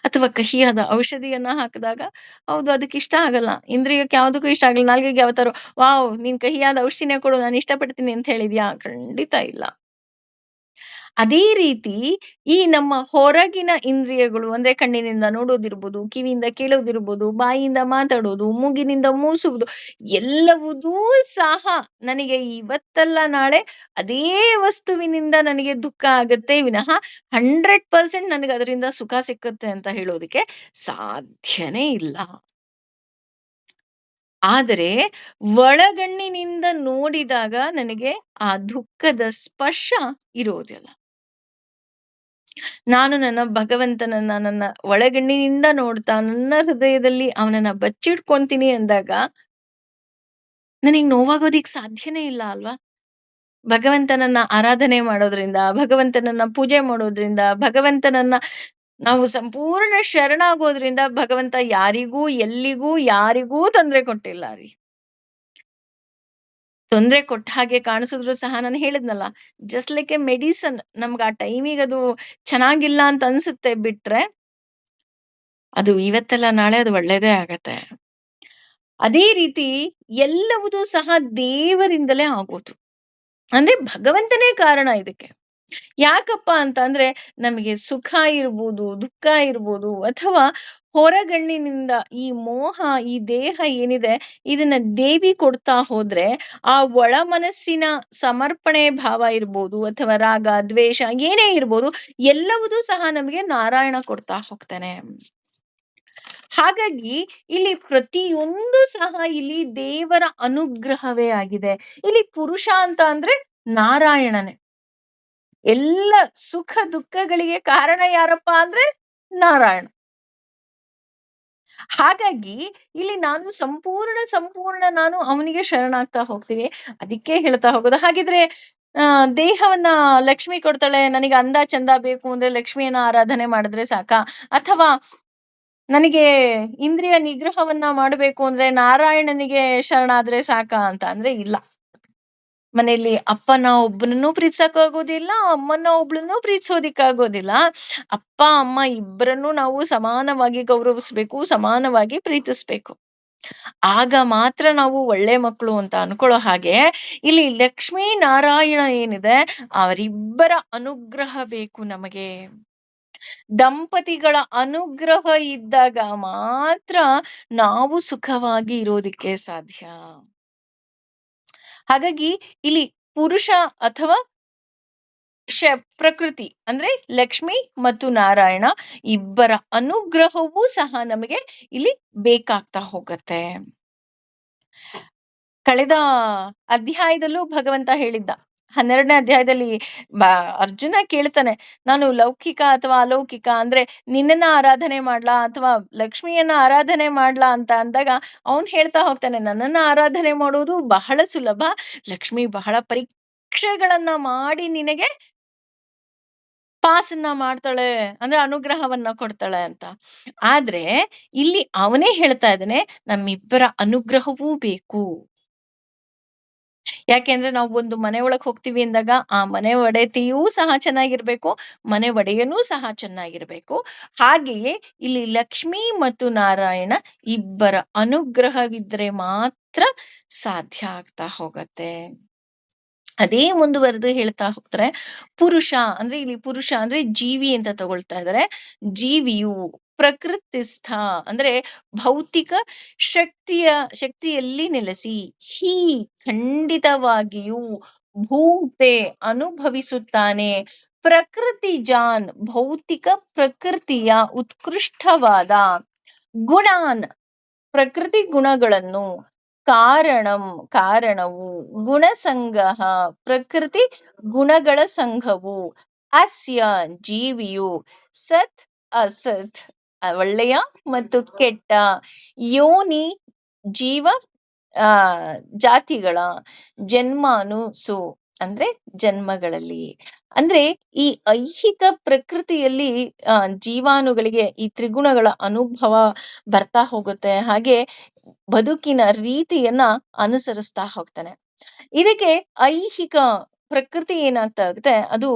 ಅಥವಾ ಕಹಿಯಾದ ಔಷಧಿಯನ್ನ ಹಾಕಿದಾಗ ಹೌದು ಅದಕ್ಕಿಷ್ಟ ಆಗಲ್ಲ. ಇಂದ್ರಿಯಕ್ಕೆ ಯಾವುದಕ್ಕೂ ಇಷ್ಟ ಆಗಲ್ಲ. ನಾಲ್ಗೆಗೆ ಯಾವತ್ತಾರು ವಾವ್! ನೀನ್ ಕಹಿಯಾದ ಔಷಧಿನೇ ಕೊಡು ನಾನು ಇಷ್ಟಪಡ್ತೀನಿ ಅಂತ ಹೇಳಿದ್ಯಾ? ಖಂಡಿತ ಇಲ್ಲ. ಅದೇ ರೀತಿ ಈ ನಮ್ಮ ಹೊರಗಿನ ಇಂದ್ರಿಯಗಳು ಅಂದ್ರೆ ಕಣ್ಣಿನಿಂದ ನೋಡೋದಿರ್ಬೋದು, ಕಿವಿಯಿಂದ ಕೇಳೋದಿರ್ಬೋದು, ಬಾಯಿಯಿಂದ ಮಾತಾಡೋದು, ಮೂಗಿನಿಂದ ಮೂಸುವುದು, ಎಲ್ಲವುದೂ ಸಹ ನನಗೆ ಇವತ್ತಲ್ಲ ನಾಳೆ ಅದೇ ವಸ್ತುವಿನಿಂದ ನನಗೆ ದುಃಖ ಆಗತ್ತೆ ವಿನಃ 100% ನನಗೆ ಅದರಿಂದ ಸುಖ ಸಿಕ್ಕುತ್ತೆ ಅಂತ ಹೇಳೋದಕ್ಕೆ ಸಾಧ್ಯನೇ ಇಲ್ಲ. ಆದರೆ ಒಳಗಣ್ಣಿನಿಂದ ನೋಡಿದಾಗ ನನಗೆ ಆ ದುಃಖದ ಸ್ಪರ್ಶ ಇರೋದಿಲ್ಲ. ನಾನು ನನ್ನ ಭಗವಂತನನ್ನ ನನ್ನ ಒಳಗಣ್ಣಿನಿಂದ ನೋಡ್ತಾ ನನ್ನ ಹೃದಯದಲ್ಲಿ ಅವನನ್ನ ಬಚ್ಚಿಟ್ಕೊಂತೀನಿ ಅಂದಾಗ ನನಗೆ ನೋವಾಗೋದಿಕ್ ಸಾಧ್ಯನೇ ಇಲ್ಲ ಅಲ್ವಾ. ಭಗವಂತನನ್ನ ಆರಾಧನೆ ಮಾಡೋದ್ರಿಂದ, ಭಗವಂತನನ್ನ ಪೂಜೆ ಮಾಡೋದ್ರಿಂದ, ಭಗವಂತನನ್ನ ನಾವು ಸಂಪೂರ್ಣ ಶರಣಾಗೋದ್ರಿಂದ ಭಗವಂತ ಯಾರಿಗೂ ಎಲ್ಲಿಗೂ ಯಾರಿಗೂ ತೊಂದರೆ ಕೊಟ್ಟಿಲ್ಲ ರೀ. ತೊಂದ್ರೆ ಕೊಟ್ಟ ಹಾಗೆ ಕಾಣಿಸಿದ್ರು ಸಹ ನಾನು ಹೇಳಿದ್ನಲ್ಲ, ಜಸ್ಟ್ ಲೈಕ್ ಎ ಮೆಡಿಸನ್, ನಮ್ಗೆ ಆ ಟೈಮಿಗೆ ಅದು ಚೆನ್ನಾಗಿಲ್ಲ ಅಂತ ಅನ್ಸುತ್ತೆ ಬಿಟ್ರೆ, ಅದು ಇವತ್ತಲ್ಲ ನಾಳೆ ಅದು ಒಳ್ಳೇದೇ ಆಗತ್ತೆ. ಅದೇ ರೀತಿ ಎಲ್ಲವುದೂ ಸಹ ದೇವರಿಂದಲೇ ಆಗೋದು. ಅಂದ್ರೆ ಭಗವಂತನೇ ಕಾರಣ ಇದಕ್ಕೆ. ಯಾಕಪ್ಪ ಅಂತ ಅಂದ್ರೆ, ನಮಗೆ ಸುಖ ಇರ್ಬೋದು, ದುಃಖ ಇರ್ಬೋದು, ಅಥವಾ ಹೊರಗಣ್ಣಿನಿಂದ ಈ ಮೋಹ, ಈ ದೇಹ ಏನಿದೆ ಇದನ್ನ ದೇವಿ ಕೊಡ್ತಾ ಹೋದ್ರೆ, ಆ ಒಳ ಮನಸ್ಸಿನ ಸಮರ್ಪಣೆ ಭಾವ ಇರ್ಬೋದು, ಅಥವಾ ರಾಗ ದ್ವೇಷ ಏನೇ ಇರ್ಬೋದು, ಎಲ್ಲವುದೂ ಸಹ ನಮಗೆ ನಾರಾಯಣ ಕೊಡ್ತಾ ಹೋಗ್ತಾನೆ. ಹಾಗಾಗಿ ಇಲ್ಲಿ ಪ್ರತಿಯೊಂದು ಸಹ ಇಲ್ಲಿ ದೇವರ ಅನುಗ್ರಹವೇ ಆಗಿದೆ. ಇಲ್ಲಿ ಪುರುಷ ಅಂತ ಅಂದ್ರೆ ನಾರಾಯಣನೇ. ಎಲ್ಲ ಸುಖ ದುಃಖಗಳಿಗೆ ಕಾರಣ ಯಾರಪ್ಪ ಅಂದ್ರೆ ನಾರಾಯಣ. ಹಾಗಾಗಿ ಇಲ್ಲಿ ನಾನು ಸಂಪೂರ್ಣ ನಾನು ಅವನಿಗೆ ಶರಣಾಗ್ತಾ ಹೋಗ್ತೀವಿ. ಅದಕ್ಕೆ ಹೇಳ್ತಾ ಹೋಗೋದು. ಹಾಗಿದ್ರೆ ದೇಹವನ್ನ ಲಕ್ಷ್ಮಿ ಕೊಡ್ತಾಳೆ, ನನಗೆ ಅಂದ ಚಂದ ಬೇಕು ಅಂದ್ರೆ ಲಕ್ಷ್ಮಿಯನ್ನ ಆರಾಧನೆ ಮಾಡಿದ್ರೆ ಸಾಕಾ? ಅಥವಾ ನನಗೆ ಇಂದ್ರಿಯ ನಿಗ್ರಹವನ್ನ ಮಾಡಬೇಕು ಅಂದ್ರೆ ನಾರಾಯಣನಿಗೆ ಶರಣಾದ್ರೆ ಸಾಕಾ ಅಂತ ಅಂದ್ರೆ ಇಲ್ಲ. ಮನೆಯಲ್ಲಿ ಅಪ್ಪನ ಒಬ್ಬನನ್ನು ಪ್ರೀತಿಸಕ್ಕಾಗೋದಿಲ್ಲ, ಅಮ್ಮನ ಒಬ್ಳನ್ನು ಪ್ರೀತಿಸೋದಿಕ್ಕಾಗೋದಿಲ್ಲ. ಅಪ್ಪ ಅಮ್ಮ ಇಬ್ಬರನ್ನು ನಾವು ಸಮಾನವಾಗಿ ಗೌರವಿಸ್ಬೇಕು, ಸಮಾನವಾಗಿ ಪ್ರೀತಿಸ್ಬೇಕು. ಆಗ ಮಾತ್ರ ನಾವು ಒಳ್ಳೆ ಮಕ್ಕಳು ಅಂತ ಅನ್ಕೊಳ್ಳೋ ಹಾಗೆ, ಇಲ್ಲಿ ಲಕ್ಷ್ಮೀ ನಾರಾಯಣ ಏನಿದೆ ಅವರಿಬ್ಬರ ಅನುಗ್ರಹ ಬೇಕು ನಮಗೆ. ದಂಪತಿಗಳ ಅನುಗ್ರಹ ಇದ್ದಾಗ ಮಾತ್ರ ನಾವು ಸುಖವಾಗಿ ಇರೋದಿಕ್ಕೆ ಸಾಧ್ಯ. ಹಾಗಾಗಿ ಇಲ್ಲಿ ಪುರುಷ ಅಥವಾ ಪ್ರಕೃತಿ ಅಂದ್ರೆ ಲಕ್ಷ್ಮಿ ಮತ್ತು ನಾರಾಯಣ ಇಬ್ಬರ ಅನುಗ್ರಹವೂ ಸಹ ನಮಗೆ ಇಲ್ಲಿ ಬೇಕಾಗ್ತಾ ಹೋಗತ್ತೆ. ಕಳೆದ ಅಧ್ಯಾಯದಲ್ಲೂ ಭಗವಂತ ಹೇಳಿದ್ದ, 12ನೇ ಅಧ್ಯಾಯದಲ್ಲಿ ಅರ್ಜುನ ಕೇಳ್ತಾನೆ, ನಾನು ಲೌಕಿಕ ಅಥವಾ ಅಲೌಕಿಕ ಅಂದ್ರೆ ನಿನ್ನನ್ನ ಆರಾಧನೆ ಮಾಡ್ಲಾ ಅಥವಾ ಲಕ್ಷ್ಮಿಯನ್ನ ಆರಾಧನೆ ಮಾಡ್ಲಾ ಅಂತ ಅಂದಾಗ ಅವನ್ ಹೇಳ್ತಾ ಹೋಗ್ತಾನೆ, ನನ್ನನ್ನ ಆರಾಧನೆ ಮಾಡೋದು ಬಹಳ ಸುಲಭ, ಲಕ್ಷ್ಮಿ ಬಹಳ ಪರೀಕ್ಷೆಗಳನ್ನ ಮಾಡಿ ನಿನಗೆ ಪಾಸನ್ನ ಮಾಡ್ತಾಳೆ, ಅಂದ್ರೆ ಅನುಗ್ರಹವನ್ನ ಕೊಡ್ತಾಳೆ ಅಂತ. ಆದ್ರೆ ಇಲ್ಲಿ ಅವನೇ ಹೇಳ್ತಾ ಇದ್ದಾನೆ, ನಮ್ಮಿಬ್ಬರ ಅನುಗ್ರಹವೂ ಬೇಕು. ಯಾಕೆಂದ್ರೆ ನಾವು ಒಂದು ಮನೆ ಒಳಗ್ ಹೋಗ್ತೀವಿ ಅಂದಾಗ ಆ ಮನೆ ಒಡೆತಿಯೂ ಸಹ ಚೆನ್ನಾಗಿರ್ಬೇಕು, ಮನೆ ಒಡೆಯನೂ ಸಹ ಚೆನ್ನಾಗಿರ್ಬೇಕು. ಹಾಗೆಯೇ ಇಲ್ಲಿ ಲಕ್ಷ್ಮಿ ಮತ್ತು ನಾರಾಯಣ ಇಬ್ಬರ ಅನುಗ್ರಹವಿದ್ರೆ ಮಾತ್ರ ಸಾಧ್ಯ ಆಗ್ತಾ ಹೋಗತ್ತೆ. ಅದೇ ಮುಂದುವರೆದು ಹೇಳ್ತಾ ಹೋಗ್ತಾರೆ, ಪುರುಷ ಅಂದ್ರೆ ಇಲ್ಲಿ ಪುರುಷ ಅಂದ್ರೆ ಜೀವಿ ಅಂತ ತಗೊಳ್ತಾ ಇದ್ದಾರೆ. ಜೀವಿಯು ಪ್ರಕೃತಿಸ್ಥ ಅಂದ್ರೆ ಭೌತಿಕ ಶಕ್ತಿಯಲ್ಲಿ ನೆಲೆಸಿ ಹೀ ಖಂಡಿತವಾಗಿಯೂ ಭೂಂಕ್ತೆ ಅನುಭವಿಸುತ್ತಾನೆ. ಪ್ರಕೃತಿ ಜಾನ್ ಭೌತಿಕ ಪ್ರಕೃತಿಯ ಉತ್ಕೃಷ್ಟವಾದ ಗುಣಾನ್ ಪ್ರಕೃತಿ ಗುಣಗಳನ್ನು, ಕಾರಣವು ಗುಣಸಂಗಹ ಪ್ರಕೃತಿ ಗುಣಗಳ ಸಂಘವು, ಅಸ್ಯ ಜೀವಿಯು ಸತ್ ಅಸತ್ ಒಳ್ಳೆಯ ಮತ್ತು ಕೆಟ್ಟ ಯೋನಿ ಜೀವ ಜಾತಿಗಳ ಜನ್ಮಾನುಸು ಅಂದ್ರೆ ಜನ್ಮಗಳಲ್ಲಿ, ಅಂದ್ರೆ ಈ ಐಹಿಕ ಪ್ರಕೃತಿಯಲ್ಲಿ ಜೀವಾಣುಗಳಿಗೆ ಈ ತ್ರಿಗುಣಗಳ ಅನುಭವ ಬರ್ತಾ ಹೋಗುತ್ತೆ. ಹಾಗೆ ಬದುಕಿನ ರೀತಿಯನ್ನ ಅನುಸರಿಸ್ತಾ ಹೋಗ್ತಾನೆ. ಇದಕ್ಕೆ ಐಹಿಕ ಪ್ರಕೃತಿ ಏನಾಗ್ತಾ ಹೋಗುತ್ತೆ, ಅದು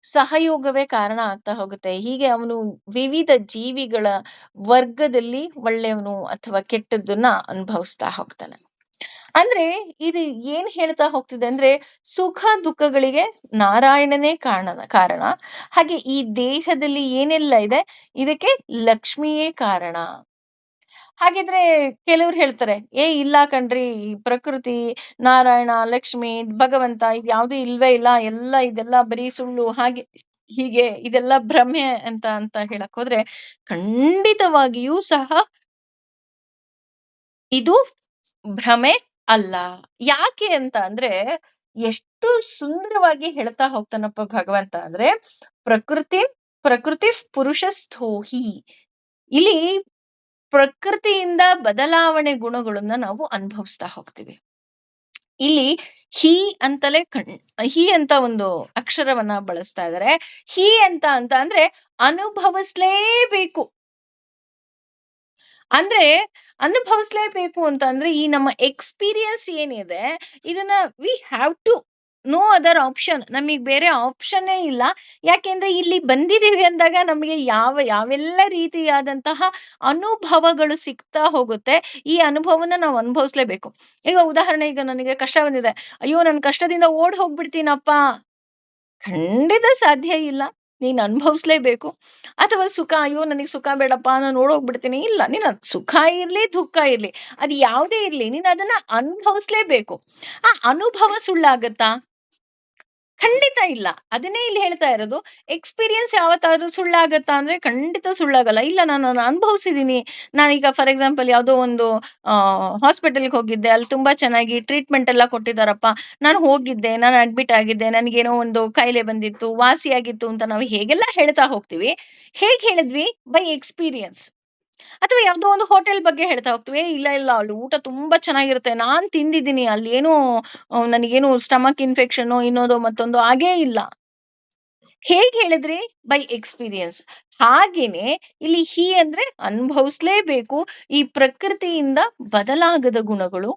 ಸಹಯೋಗವೇ ಕಾರಣ ಆಗ್ತಾ ಹೋಗುತ್ತೆ. ಹೀಗೆ ಅವನು ವಿವಿಧ ಜೀವಿಗಳ ವರ್ಗದಲ್ಲಿ ಒಳ್ಳೆಯವನು ಅಥವಾ ಕೆಟ್ಟದ್ದನ್ನ ಅನುಭವಿಸ್ತಾ ಹೋಗ್ತಾನೆ. ಅಂದ್ರೆ ಇದು ಏನ್ ಹೇಳ್ತಾ ಹೋಗ್ತಿದೆ ಅಂದ್ರೆ, ಸುಖ ದುಃಖಗಳಿಗೆ ನಾರಾಯಣನೇ ಕಾರಣ. ಹಾಗೆ ಈ ದೇಹದಲ್ಲಿ ಏನೆಲ್ಲ ಇದೆ ಇದಕ್ಕೆ ಲಕ್ಷ್ಮಿಯೇ ಕಾರಣ. ಹಾಗಿದ್ರೆ ಕೆಲವ್ರು ಹೇಳ್ತಾರೆ, ಇಲ್ಲ ಕಣ್ರಿ, ಈ ಪ್ರಕೃತಿ, ನಾರಾಯಣ, ಲಕ್ಷ್ಮಿ, ಭಗವಂತ ಇದು ಯಾವ್ದು ಇಲ್ವೇ ಇಲ್ಲ, ಇದೆಲ್ಲ ಬರೀ ಸುಳ್ಳು, ಹಾಗೆ ಹೀಗೆ ಇದೆಲ್ಲ ಭ್ರಮೆ ಅಂತ ಹೇಳಕ್ ಹೋದ್ರೆ ಖಂಡಿತವಾಗಿಯೂ ಸಹ ಇದು ಭ್ರಮೆ ಅಲ್ಲ. ಯಾಕೆ ಅಂತ ಅಂದ್ರೆ, ಎಷ್ಟು ಸುಂದರವಾಗಿ ಹೇಳ್ತಾ ಹೋಗ್ತಾನಪ್ಪ ಭಗವಂತ ಅಂದ್ರೆ, ಪ್ರಕೃತಿ ಪುರುಷಸ್ಥೋಹಿ. ಇಲ್ಲಿ ಪ್ರಕೃತಿಯಿಂದ ಬದಲಾವಣೆ ಗುಣಗಳನ್ನ ನಾವು ಅನುಭವಿಸ್ತಾ ಹೋಗ್ತೀವಿ. ಇಲ್ಲಿ ಹಿ ಅಂತಲೇ ಹಿ ಅಂತ ಒಂದು ಅಕ್ಷರವನ್ನ ಬಳಸ್ತಾ ಇದ್ದಾರೆ. ಹಿ ಅಂತ ಅಂದ್ರೆ ಅನುಭವಿಸ್ಲೇಬೇಕು. ಅಂದ್ರೆ ಅನುಭವಿಸ್ಲೇಬೇಕು ಅಂತ ಅಂದ್ರೆ ಈ ನಮ್ಮ ಎಕ್ಸ್ಪೀರಿಯನ್ಸ್ ಏನಿದೆ ಇದನ್ನ we have to know other option. ನಮಗೆ ಬೇರೆ ಆಪ್ಷನ್ನೇ ಇಲ್ಲ. ಯಾಕೆಂದ್ರೆ ಇಲ್ಲಿ ಬಂದಿದೀವಿ ಅಂದಾಗ ನಮಗೆ ಯಾವೆಲ್ಲ ರೀತಿಯಾದಂತಹ ಅನುಭವಗಳು ಸಿಗ್ತಾ ಹೋಗುತ್ತೆ. ಈ ಅನುಭವನ ನಾವು ಅನುಭವಿಸ್ಲೇಬೇಕು. ಈಗ ಉದಾಹರಣೆ, ಈಗ ನನಗೆ ಕಷ್ಟ ಬಂದಿದೆ, ಅಯ್ಯೋ ನನ್ನ ಕಷ್ಟದಿಂದ ಓಡ್ ಹೋಗ್ಬಿಡ್ತೀನಪ್ಪ, ಖಂಡಿತ ಸಾಧ್ಯ ಇಲ್ಲ. ನೀನ್ ಅನುಭವಿಸ್ಲೇಬೇಕು. ಅಥವಾ ಸುಖ, ಅಯ್ಯೋ ನನಗೆ ಸುಖ ಬೇಡಪ್ಪ, ನಾನು ಓಡೋಗ್ಬಿಡ್ತೀನಿ, ಇಲ್ಲ, ನೀನು ಸುಖ ಇರ್ಲಿ ದುಃಖ ಇರ್ಲಿ ಅದು ಯಾವುದೇ ಇರ್ಲಿ, ನೀನು ಅದನ್ನ ಅನುಭವಿಸ್ಲೇಬೇಕು. ಆ ಅನುಭವ ಸುಳ್ಳಾಗತ್ತಾ? ಖಂಡಿತ ಇಲ್ಲ. ಅದನ್ನೇ ಇಲ್ಲಿ ಹೇಳ್ತಾ ಇರೋದು. ಎಕ್ಸ್ಪೀರಿಯನ್ಸ್ ಯಾವತ್ತಾದ್ರೂ ಸುಳ್ಳಾಗತ್ತಾ ಅಂದ್ರೆ ಖಂಡಿತ ಸುಳ್ಳಾಗಲ್ಲ. ಇಲ್ಲ, ನಾನು ಅನುಭವಿಸಿದೀನಿ. ನಾನೀಗ ಫಾರ್ ಎಕ್ಸಾಂಪಲ್ ಯಾವುದೋ ಒಂದು ಹಾಸ್ಪಿಟಲ್ಗೆ ಹೋಗಿದ್ದೆ, ಅಲ್ಲಿ ತುಂಬಾ ಚೆನ್ನಾಗಿ ಟ್ರೀಟ್ಮೆಂಟ್ ಎಲ್ಲ ಕೊಟ್ಟಿದ್ದಾರಪ್ಪ, ನಾನು ಹೋಗಿದ್ದೆ, ನಾನು ಅಡ್ಮಿಟ್ ಆಗಿದ್ದೆ, ನನಗೇನೋ ಒಂದು ಕಾಯಿಲೆ ಬಂದಿತ್ತು, ವಾಸಿಯಾಗಿತ್ತು ಅಂತ ನಾವು ಹೇಗೆಲ್ಲ ಹೇಳ್ತಾ ಹೋಗ್ತೀವಿ. ಹೇಗೆ ಹೇಳಿದ್ವಿ? By experience. ಅಥವಾ ಯಾವುದೋ ಒಂದು ಹೋಟೆಲ್ ಬಗ್ಗೆ ಹೇಳ್ತಾ ಹೋಗ್ತೀವಿ. "ಏ ಇಲ್ಲ, ಇಲ್ಲ ಅಲ್ಲಿ ಊಟ ತುಂಬಾ ಚೆನ್ನಾಗಿರುತ್ತೆ. ನಾನ್ ತಿಂದಿದ್ದೀನಿ. ಅಲ್ಲೇನೋ ನನಗೇನು ಸ್ಟಮಕ್ ಇನ್ಫೆಕ್ಷನ್ನೋ ಇನ್ನೊಂದೋ ಮತ್ತೊಂದೋ ಆಗೇ ಇಲ್ಲ." ಹೇಗ್ ಹೇಳಿದ್ರಿ? By experience. ಹಾಗೇನೆ ಇಲ್ಲಿ ಅಂದ್ರೆ ಅನುಭವಿಸ್ಲೇಬೇಕು. ಈ ಪ್ರಕೃತಿಯಿಂದ ಬದಲಾಗದ ಗುಣಗಳು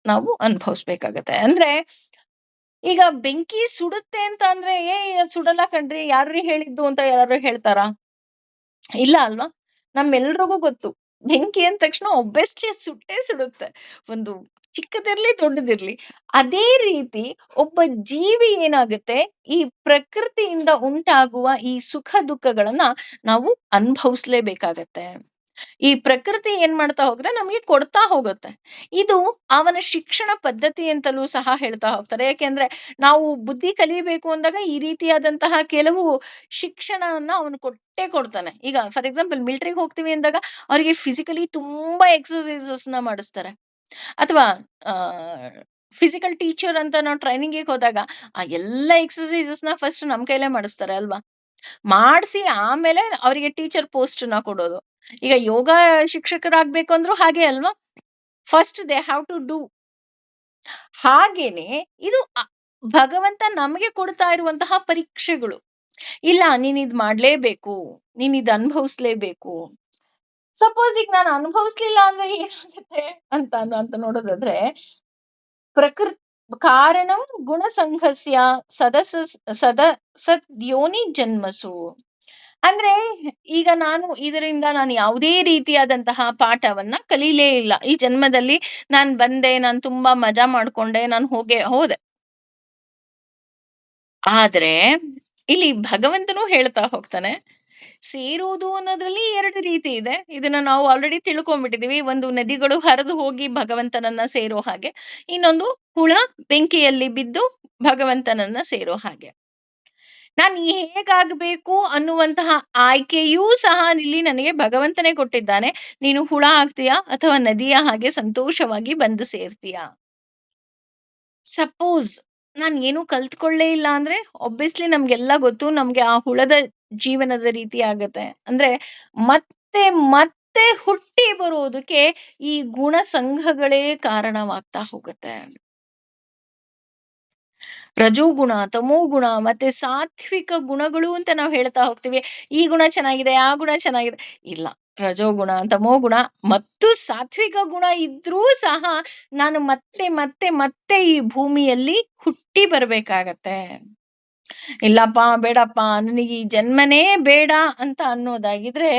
ನಾವು ಅನುಭವಿಸ್ಬೇಕಾಗತ್ತೆ. ಅಂದ್ರೆ ಈಗ ಬೆಂಕಿ ಸುಡುತ್ತೆ ಅಂತ ಅಂದ್ರೆ, "ಏ ಸುಡಲ್ಲ ಕಣ್ರೀ, ಯಾರ್ರೀ ಹೇಳಿದ್ದು?" ಅಂತ ಯಾರಾದ್ರು ಹೇಳ್ತಾರಾ? ಇಲ್ಲ ಅಲ್ವಾ? ನಮ್ಮೆಲ್ರಿಗೂ ಗೊತ್ತು. ಬೆಂಕಿ ಅಂದ ತಕ್ಷಣ ಆಬ್ವಿಯಸ್ಲಿ ಸುಟ್ಟೇ ಸುಡುತ್ತೆ. ಒಂದು ಚಿಕ್ಕದಿರ್ಲಿ, ದೊಡ್ಡದಿರ್ಲಿ. ಅದೇ ರೀತಿ ಒಬ್ಬ ಜೀವಿ ಏನಾಗುತ್ತೆ, ಈ ಪ್ರಕೃತಿಯಿಂದ ಉಂಟಾಗುವ ಈ ಸುಖ ದುಃಖಗಳನ್ನ ನಾವು ಅನುಭವಿಸ್ಲೇಬೇಕಾಗತ್ತೆ. ಈ ಪ್ರಕೃತಿ ಏನ್ ಮಾಡ್ತಾ ಹೋಗುತ್ತೆ, ನಮಗೆ ಕೊಡ್ತಾ ಹೋಗುತ್ತೆ. ಇದು ಅವನ ಶಿಕ್ಷಣ ಪದ್ಧತಿ ಅಂತಲೂ ಸಹ ಹೇಳ್ತಾ ಹೋಗ್ತಾರೆ. ಯಾಕೆಂದ್ರೆ ನಾವು ಬುದ್ಧಿ ಕಲಿಬೇಕು ಅಂದಾಗ ಈ ರೀತಿಯಾದಂತಹ ಕೆಲವು ಶಿಕ್ಷಣವನ್ನ ಅವನು ಕೊಟ್ಟೇ ಕೊಡ್ತಾನೆ. ಈಗ ಫಾರ್ ಎಕ್ಸಾಂಪಲ್ ಮಿಲಿಟರಿಗೆ ಹೋಗ್ತೀವಿ ಅಂದಾಗ ಅವರಿಗೆ ಫಿಸಿಕಲಿ ತುಂಬಾ ಎಕ್ಸರ್ಸೈಸಸ್‌ನ ಮಾಡಿಸ್ತಾರೆ. ಅಥವಾ ಆ ಫಿಸಿಕಲ್ ಟೀಚರ್ ಅಂತ ನಾವು ಟ್ರೈನಿಂಗಿಗೆ ಹೋದಾಗ ಆ ಎಲ್ಲ ಎಕ್ಸರ್ಸೈಸಸ್‌ನ ಫಸ್ಟ್ ನಮ್ ಕೈಲೇ ಮಾಡಿಸ್ತಾರೆ ಅಲ್ವಾ? ಮಾಡ್ಸಿ ಆಮೇಲೆ ಅವರಿಗೆ ಟೀಚರ್ ಪೋಸ್ಟ್‌ನ ಕೊಡೋದು. ಈಗ ಯೋಗ ಶಿಕ್ಷಕರಾಗ್ಬೇಕು ಅಂದ್ರೂ ಹಾಗೆ ಅಲ್ವಾ? First they have to do. ಹಾಗೇನೆ ಇದು ಭಗವಂತ ನಮಗೆ ಕೊಡ್ತಾ ಇರುವಂತಹ ಪರೀಕ್ಷೆಗಳು. ಇಲ್ಲ ನೀನಿದ್ ಮಾಡ್ಲೇಬೇಕು. ನೀನಿದ್ ಅನುಭವಿಸ್ಲೇಬೇಕು. ಸಪೋಸ್ ಈಗ ನಾನು ಅನುಭವಿಸ್ಲಿಲ್ಲ ಅಂದ್ರೆ ಏನಾಗುತ್ತೆ ಅಂತ ನೋಡೋದಾದ್ರೆ, ಪ್ರಕೃತ್ ಕಾರಣಂ ಗುಣಸಂಘಸ್ಯ ಸದಸದ್ಯೋನಿ ಜನ್ಮಸು. ಅಂದ್ರೆ ಈಗ ಇದರಿಂದ ನಾನು ಯಾವುದೇ ರೀತಿಯಾದಂತಹ ಪಾಠವನ್ನ ಕಲೀಲೇ ಇಲ್ಲ. ಈ ಜನ್ಮದಲ್ಲಿ ನಾನ್ ಬಂದೆ, ನಾನ್ ತುಂಬಾ ಮಜಾ ಮಾಡ್ಕೊಂಡೆ, ನಾನ್ ಹೋದೆ. ಆದ್ರೆ ಇಲ್ಲಿ ಭಗವಂತನೂ ಹೇಳ್ತಾ ಹೋಗ್ತಾನೆ, ಸೇರುವುದು ಅನ್ನೋದ್ರಲ್ಲಿ 2 ರೀತಿ ಇದೆ. ಇದನ್ನ ನಾವು ಆಲ್ರೆಡಿ ತಿಳ್ಕೊಂಡ್ಬಿಟ್ಟಿದೀವಿ. ಒಂದು ನದಿಗಳು ಹರಿದು ಹೋಗಿ ಭಗವಂತನನ್ನ ಸೇರೋ ಹಾಗೆ. ಇನ್ನೊಂದು ಹುಳ ಬೆಂಕಿಯಲ್ಲಿ ಬಿದ್ದು ಭಗವಂತನನ್ನ ಸೇರೋ ಹಾಗೆ. ನಾನು ಹೇಗಾಗಬೇಕು ಅನ್ನುವಂತಹ ಆಯ್ಕೆಯೂ ಸಹ ಇಲ್ಲಿ ನನಗೆ ಭಗವಂತನೇ ಕೊಟ್ಟಿದ್ದಾನೆ. ನೀನು ಹುಳ ಆಗ್ತೀಯಾ ಅಥವಾ ನದಿಯ ಹಾಗೆ ಸಂತೋಷವಾಗಿ ಬಂದು ಸೇರ್ತೀಯಾ? ಸಪೋಸ್ ನಾನು ಏನೂ ಕಲ್ತ್ಕೊಳ್ಳೇ ಇಲ್ಲ ಅಂದ್ರೆ ಆಬ್ವಿಯಸ್ಲಿ ನಮ್ಗೆಲ್ಲ ಗೊತ್ತು ನಮ್ಗೆ ಆ ಹುಳದ ಜೀವನದ ರೀತಿ ಆಗತ್ತೆ. ಅಂದ್ರೆ ಮತ್ತೆ ಮತ್ತೆ ಹುಟ್ಟಿ ಬರೋದಕ್ಕೆ ಈ ಗುಣ ಸಂಘಗಳೇ ಕಾರಣವಾಗ್ತಾ ಹೋಗುತ್ತೆ. ರಜೋಗುಣ, ತಮೋಗುಣ ಮತ್ತೆ ಸಾತ್ವಿಕ ಗುಣಗಳು ಅಂತ ನಾವು ಹೇಳ್ತಾ ಹೋಗ್ತೀವಿ. ಈ ಗುಣ ಚೆನ್ನಾಗಿದೆ, ಆ ಗುಣ ಚೆನ್ನಾಗಿದೆ. ಇಲ್ಲ. ರಜೋಗುಣ, ತಮೋಗುಣ ಮತ್ತು ಸಾತ್ವಿಕ ಗುಣ ಇದ್ರೂ ಸಹ ನಾನು ಮತ್ತೆ ಮತ್ತೆ ಮತ್ತೆ ಈ ಭೂಮಿಯಲ್ಲಿ ಹುಟ್ಟಿ ಬರ್ಬೇಕಾಗತ್ತೆ. ಇಲ್ಲಪ್ಪ ಬೇಡಪ್ಪ ನನಗೆ ಈ ಜನ್ಮನೇ ಬೇಡ ಅಂತ ಅನ್ನೋದಾಗಿದ್ರೆ,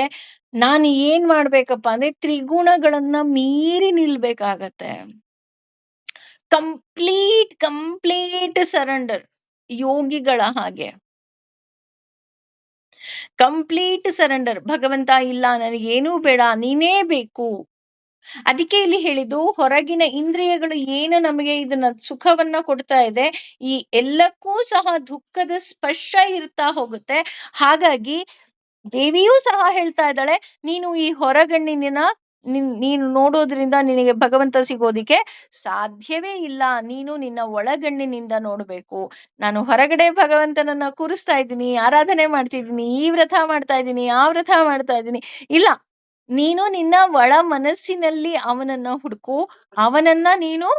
ನಾನು ಏನ್ ಮಾಡ್ಬೇಕಪ್ಪ ಅಂದ್ರೆ ತ್ರಿಗುಣಗಳನ್ನ ಮೀರಿ ನಿಲ್ಬೇಕಾಗತ್ತೆ. Complete surrender. ಯೋಗಿಗಳ ಹಾಗೆ. Complete surrender. ಭಗವಂತ ಇಲ್ಲ ನನಗೇನೂ ಬೇಡ, ನೀನೇ ಬೇಕು. ಅದಕ್ಕೆ ಇಲ್ಲಿ ಹೇಳಿದ್ದು ಹೊರಗಿನ ಇಂದ್ರಿಯಗಳು ಏನು ನಮಗೆ ಇದನ್ನ ಸುಖವನ್ನ ಕೊಡ್ತಾ ಇದೆ, ಈ ಎಲ್ಲಕ್ಕೂ ಸಹ ದುಃಖದ ಸ್ಪರ್ಶ ಇರ್ತಾ ಹೋಗುತ್ತೆ. ಹಾಗಾಗಿ ದೇವಿಯೂ ಸಹ ಹೇಳ್ತಾ ಇದ್ದಾಳೆ, ನೀನು ಈ ಹೊರಗಣ್ಣಿನ ನೀನು ನೋಡೋದ್ರಿಂದ ನಿನಗೆ ಭಗವಂತ ಸಿಗೋದಿಕ್ಕೆ ಸಾಧ್ಯವೇ ಇಲ್ಲ. ನೀನು ನಿನ್ನ ಒಳಗಣ್ಣಿನಿಂದ ನೋಡ್ಬೇಕು. ನಾನು ಹೊರಗಡೆ ಭಗವಂತನನ್ನ ಕೂರಿಸ್ತಾ ಇದ್ದೀನಿ, ಆರಾಧನೆ ಮಾಡ್ತಿದ್ದೀನಿ, ಈ ವ್ರತ ಮಾಡ್ತಾ ಇದ್ದೀನಿ, ಆ ವ್ರತ ಮಾಡ್ತಾ ಇದ್ದೀನಿ. ಇಲ್ಲ, ನೀನು ನಿನ್ನ ಒಳ ಮನಸ್ಸಿನಲ್ಲಿ ಅವನನ್ನ ಹುಡುಕು. ಅವನನ್ನ ನೀನು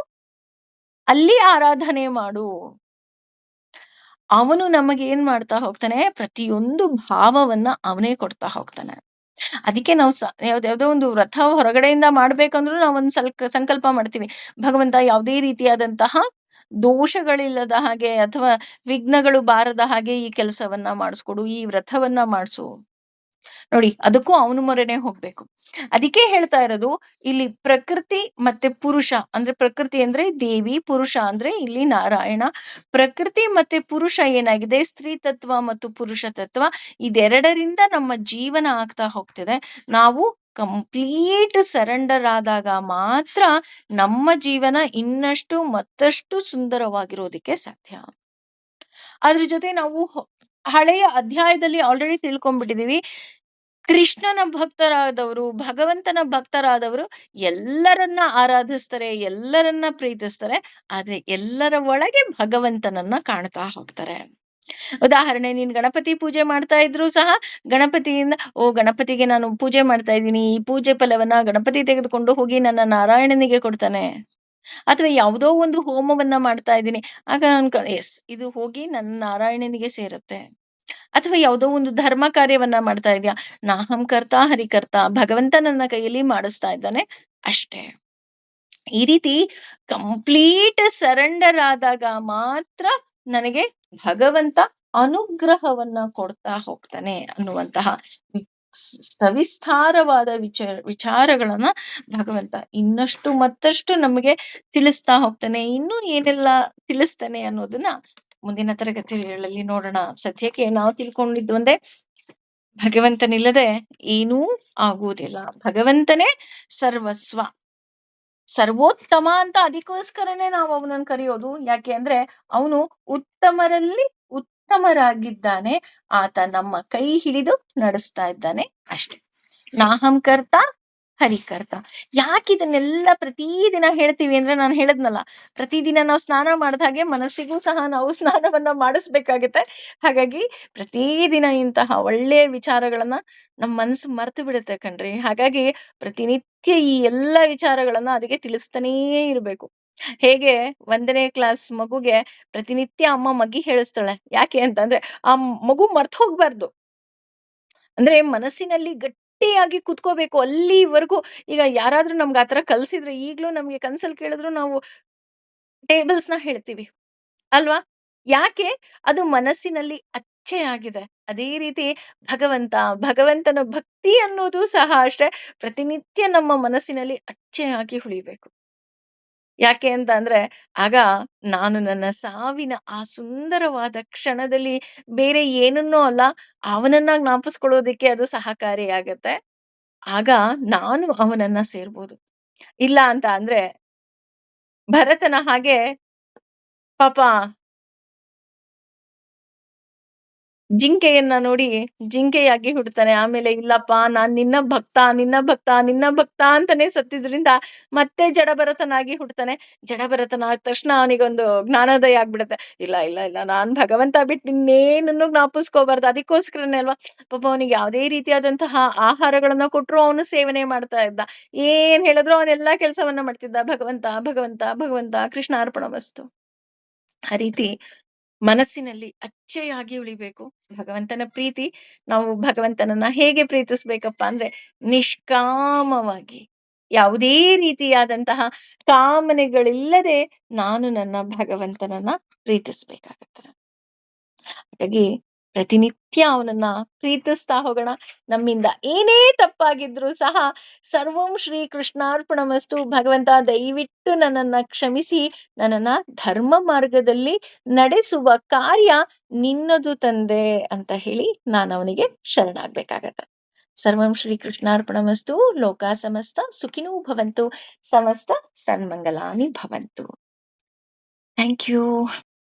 ಅಲ್ಲಿ ಆರಾಧನೆ ಮಾಡು. ಅವನು ನಮಗೆ ಏನ್ ಮಾಡ್ತಾ ಹೋಗ್ತಾನೆ, ಪ್ರತಿಯೊಂದು ಭಾವವನ್ನ ಅವನೇ ಕೊಡ್ತಾ ಹೋಗ್ತಾನೆ. ಅದಕ್ಕೆ ನಾವು ಯಾವ್ದ್ಯಾವ್ದೋ ಒಂದು ವ್ರತ ಹೊರಗಡೆಯಿಂದ ಮಾಡ್ಬೇಕಂದ್ರೂ ನಾವೊಂದು ಸಂಕಲ್ಪ ಮಾಡ್ತೀವಿ. ಭಗವಂತ ಯಾವುದೇ ರೀತಿಯಾದಂತಹ ದೋಷಗಳಿಲ್ಲದ ಹಾಗೆ ಅಥವಾ ವಿಘ್ನಗಳು ಬಾರದ ಹಾಗೆ ಈ ಕೆಲಸವನ್ನ ಮಾಡಿಸ್ಕೊಡು, ಈ ವ್ರತವನ್ನ ಮಾಡಿಸು. ನೋಡಿ ಅದಕ್ಕೂ ಅವನ ಮೊರೆನೇ ಹೋಗ್ಬೇಕು. ಅದಕ್ಕೆ ಹೇಳ್ತಾ ಇರೋದು ಇಲ್ಲಿ ಪ್ರಕೃತಿ ಮತ್ತೆ ಪುರುಷ ಅಂದ್ರೆ ಪ್ರಕೃತಿ ಅಂದ್ರೆ ದೇವಿ, ಪುರುಷ ಅಂದ್ರೆ ಇಲ್ಲಿ ನಾರಾಯಣ. ಪ್ರಕೃತಿ ಮತ್ತೆ ಪುರುಷ ಏನಾಗಿದೆ, ಸ್ತ್ರೀ ತತ್ವ ಮತ್ತು ಪುರುಷ ತತ್ವ ಇದೆರಡರಿಂದ ನಮ್ಮ ಜೀವನ ಆಗ್ತಾ ಹೋಗ್ತಿದೆ. ನಾವು ಕಂಪ್ಲೀಟ್ ಸರೆಂಡರ್ ಆದಾಗ ಮಾತ್ರ ನಮ್ಮ ಜೀವನ ಇನ್ನಷ್ಟು ಮತ್ತಷ್ಟು ಸುಂದರವಾಗಿರೋದಕ್ಕೆ ಸಾಧ್ಯ. ಅದ್ರ ಜೊತೆ ನಾವು ಹಳೆಯ ಅಧ್ಯಾಯದಲ್ಲಿ ಆಲ್ರೆಡಿ ತಿಳ್ಕೊಂಡ್ಬಿಟ್ಟಿದೀವಿ. ಕೃಷ್ಣನ ಭಕ್ತರಾದವರು, ಭಗವಂತನ ಭಕ್ತರಾದವರು ಎಲ್ಲರನ್ನ ಆರಾಧಿಸ್ತಾರೆ, ಎಲ್ಲರನ್ನ ಪ್ರೀತಿಸ್ತಾರೆ. ಆದ್ರೆ ಎಲ್ಲರ ಒಳಗೆ ಭಗವಂತನನ್ನ ಕಾಣ್ತಾ ಹೋಗ್ತಾರೆ. ಉದಾಹರಣೆ, ನೀನ್ ಗಣಪತಿ ಪೂಜೆ ಮಾಡ್ತಾ ಇದ್ರು ಸಹ ಗಣಪತಿಯಿಂದ, ಓ ಗಣಪತಿಗೆ ನಾನು ಪೂಜೆ ಮಾಡ್ತಾ ಇದ್ದೀನಿ, ಈ ಪೂಜೆ ಫಲವನ್ನ ಗಣಪತಿ ತೆಗೆದುಕೊಂಡು ಹೋಗಿ ನನ್ನ ನಾರಾಯಣನಿಗೆ ಕೊಡ್ತಾನೆ. ಅಥವಾ ಯಾವುದೋ ಒಂದು ಹೋಮವನ್ನ ಮಾಡ್ತಾ ಇದ್ದೀನಿ, ಆಗ ಎಸ್, ಇದು ಹೋಗಿ ನನ್ನ ನಾರಾಯಣನಿಗೆ ಸೇರುತ್ತೆ. ಅಥವಾ ಯಾವುದೋ ಒಂದು ಧರ್ಮ ಕಾರ್ಯವನ್ನ ಮಾಡ್ತಾ ಇದೆಯಾ, ನಾಹಂ ಕರ್ತ ಹರಿಕರ್ತ, ಭಗವಂತ ನನ್ನ ಕೈಯಲ್ಲಿ ಮಾಡಿಸ್ತಾ ಇದ್ದಾನೆ ಅಷ್ಟೇ. ಈ ರೀತಿ ಕಂಪ್ಲೀಟ್ ಸರೆಂಡರ್ ಆದಾಗ ಮಾತ್ರ ನನಗೆ ಭಗವಂತ ಅನುಗ್ರಹವನ್ನ ಕೊಡ್ತಾ ಹೋಗ್ತಾನೆ ಅನ್ನುವಂತಹ ಸವಿಸ್ತಾರವಾದ ವಿಚಾರಗಳನ್ನ ಭಗವಂತ ಇನ್ನಷ್ಟು ಮತ್ತಷ್ಟು ನಮಗೆ ತಿಳಿಸ್ತಾ ಹೋಗ್ತಾನೆ. ಇನ್ನೂ ಏನೆಲ್ಲ ತಿಳಿಸ್ತಾನೆ ಅನ್ನೋದನ್ನ ಮುಂದಿನ ತರಗತಿಗಳಲ್ಲಿ ನೋಡೋಣ. ಸದ್ಯಕ್ಕೆ ನಾವು ತಿಳ್ಕೊಂಡಿದ್ದು ಒಂದೇ, ಭಗವಂತನಿಲ್ಲದೆ ಏನೂ ಆಗುವುದಿಲ್ಲ. ಭಗವಂತನೇ ಸರ್ವಸ್ವ, ಸರ್ವೋತ್ತಮ ಅಂತ ಅದಕ್ಕೋಸ್ಕರನೇ ನಾವು ಅವನನ್ನು ಕರೆಯೋದು. ಯಾಕೆ ಅಂದ್ರೆ ಅವನು ಉತ್ತಮರಲ್ಲಿ ಉತ್ತಮರಾಗಿದ್ದಾನೆ. ಆತ ನಮ್ಮ ಕೈ ಹಿಡಿದು ನಡೆಸ್ತಾ ಇದ್ದಾನೆ ಅಷ್ಟೆ. ನಾಹಂ ಕರ್ತ ಹರಿಕರ್ತ. ಯಾಕೆ ಇದನ್ನೆಲ್ಲ ಪ್ರತಿದಿನ ಹೇಳ್ತೀವಿ ಅಂದ್ರೆ, ನಾನು ಹೇಳದ್ನಲ್ಲ, ಪ್ರತಿದಿನ ನಾವು ಸ್ನಾನ ಮಾಡಿದ ಹಾಗೆ ಮನಸ್ಸಿಗೂ ಸಹ ನಾವು ಸ್ನಾನವನ್ನ ಮಾಡಿಸ್ಬೇಕಾಗತ್ತೆ. ಹಾಗಾಗಿ ಪ್ರತಿದಿನ ಇಂತಹ ಒಳ್ಳೆಯ ವಿಚಾರಗಳನ್ನ ನಮ್ಮ ಮನಸ್ಸು ಮರ್ತು ಬಿಡುತ್ತೆ ಕಣ್ರಿ. ಹಾಗಾಗಿ ಪ್ರತಿನಿತ್ಯ ಈ ಎಲ್ಲ ವಿಚಾರಗಳನ್ನ ಅದಕ್ಕೆ ತಿಳಿಸ್ತಾನೇ ಇರಬೇಕು. ಹೇಗೆ 1ನೇ ಕ್ಲಾಸ್ ಮಗುಗೆ ಪ್ರತಿನಿತ್ಯ ಅಮ್ಮ ಮಗ್ಗಿ ಹೇಳಿಸ್ತಾಳೆ. ಯಾಕೆ ಅಂತಂದ್ರೆ ಆ ಮಗು ಮರ್ತು ಹೋಗ್ಬಾರ್ದು. ಅಂದ್ರೆ ಮನಸ್ಸಿನಲ್ಲಿ ಗಟ್ಟಿಯಾಗಿ ಕುತ್ಕೋಬೇಕು ಅಲ್ಲಿವರೆಗೂ. ಈಗ ಯಾರಾದ್ರೂ ನಮ್ಗೆ ಆತರ ಕಲ್ಸಿದ್ರೆ, ಈಗ್ಲೂ ನಮ್ಗೆ ಕನ್ಸಲ್ ಕೇಳಿದ್ರು ನಾವು ಟೇಬಲ್ಸ್ ನ ಹೇಳ್ತೀವಿ ಅಲ್ವಾ? ಯಾಕೆ? ಅದು ಮನಸ್ಸಿನಲ್ಲಿ ಅಚ್ಚೆ ಆಗಿದೆ. ಅದೇ ರೀತಿ ಭಗವಂತನ ಭಕ್ತಿ ಅನ್ನೋದು ಸಹ ಅಷ್ಟೇ, ಪ್ರತಿನಿತ್ಯ ನಮ್ಮ ಮನಸ್ಸಿನಲ್ಲಿ ಅಚ್ಚೆಯಾಗಿ ಉಳಿಬೇಕು. ಯಾಕೆ ಅಂತ ಅಂದ್ರೆ, ಆಗ ನಾನು ನನ್ನ ಸಾವಿನ ಆ ಸುಂದರವಾದ ಕ್ಷಣದಲ್ಲಿ ಬೇರೆ ಏನನ್ನೋ ಅಲ್ಲ, ಅವನನ್ನ ಜ್ಞಾಪಿಸ್ಕೊಳ್ಳೋದಿಕ್ಕೆ ಅದು ಸಹಕಾರಿಯಾಗತ್ತೆ. ಆಗ ನಾನು ಅವನನ್ನ ಸೇರ್ಬೋದು. ಇಲ್ಲ ಅಂತ ಅಂದ್ರೆ ಭರತನ ಹಾಗೆ ಪಾಪ ಜಿಂಕೆಯನ್ನ ನೋಡಿ ಜಿಂಕೆಯಾಗಿ ಹುಡ್ತಾನೆ. ಆಮೇಲೆ ಇಲ್ಲಪ್ಪ, ನಾನ್ ನಿನ್ನ ಭಕ್ತ ಅಂತಾನೆ ಸತ್ತಿದ್ರಿಂದ ಮತ್ತೆ ಜಡಭರತನಾಗಿ ಹುಡ್ತಾನೆ. ಜಡಭರತನಾದ ತಕ್ಷಣ ಅವನಿಗೊಂದು ಜ್ಞಾನೋದಯ ಆಗ್ಬಿಡುತ್ತೆ. ಇಲ್ಲ ಇಲ್ಲ ಇಲ್ಲ, ನಾನ್ ಭಗವಂತ ಬಿಟ್ಟು ಇನ್ನೇನನ್ನು ಜ್ಞಾಪಿಸ್ಕೋಬಾರ್ದು. ಅದಕ್ಕೋಸ್ಕರನೇ ಅಲ್ವಾ ಪಾಪ ಅವನಿಗೆ ಯಾವುದೇ ರೀತಿಯಾದಂತಹ ಆಹಾರಗಳನ್ನ ಕೊಟ್ರು ಅವನು ಸೇವನೆ ಮಾಡ್ತಾ ಇದ್ದ. ಏನ್ ಹೇಳಿದ್ರು ಅವನೆಲ್ಲಾ ಕೆಲಸವನ್ನ ಮಾಡ್ತಿದ್ದ. ಭಗವಂತ ಭಗವಂತ ಭಗವಂತ ಕೃಷ್ಣಾರ್ಪಣಮಸ್ತು. ಆ ರೀತಿ ಮನಸ್ಸಿನಲ್ಲಿ ಅಚ್ಚೆಯಾಗಿ ಉಳಿಬೇಕು ಭಗವಂತನ ಪ್ರೀತಿ. ನಾವು ಭಗವಂತನನ್ನ ಹೇಗೆ ಪ್ರೀತಿಸ್ಬೇಕಪ್ಪ ಅಂದ್ರೆ, ನಿಷ್ಕಾಮವಾಗಿ, ಯಾವುದೇ ರೀತಿಯಾದಂತಹ ಕಾಮನೆಗಳಿಲ್ಲದೆ ನಾನು ನನ್ನ ಭಗವಂತನನ್ನ ಪ್ರೀತಿಸ್ಬೇಕಾಗತ್ತೆ. ಹಾಗಾಗಿ ಪ್ರತಿನಿತ್ಯ ಅವನನ್ನ ಪ್ರೀತಿಸ್ತಾ ಹೋಗೋಣ. ನಮ್ಮಿಂದ ಏನೇ ತಪ್ಪಾಗಿದ್ರು ಸಹ ಸರ್ವಂ ಶ್ರೀ ಕೃಷ್ಣಾರ್ಪಣಮಸ್ತು. ಭಗವಂತ ದಯವಿಟ್ಟು ನನ್ನನ್ನ ಕ್ಷಮಿಸಿ, ನನ್ನನ್ನ ಧರ್ಮ ಮಾರ್ಗದಲ್ಲಿ ನಡೆಸುವ ಕಾರ್ಯ ನಿನ್ನದು ತಂದೆ ಅಂತ ಹೇಳಿ ನಾನು ಅವನಿಗೆ ಶರಣಾಗ್ಬೇಕಾಗತ್ತೆ. ಸರ್ವಂ ಶ್ರೀ ಕೃಷ್ಣಾರ್ಪಣಮಸ್ತು. ಲೋಕ ಸಮಸ್ತ ಸುಖಿನೋ ಭವಂತು. ಸಮಸ್ತ ಸನ್ಮಂಗಲಾನಿ ಭವಂತು. Thank you.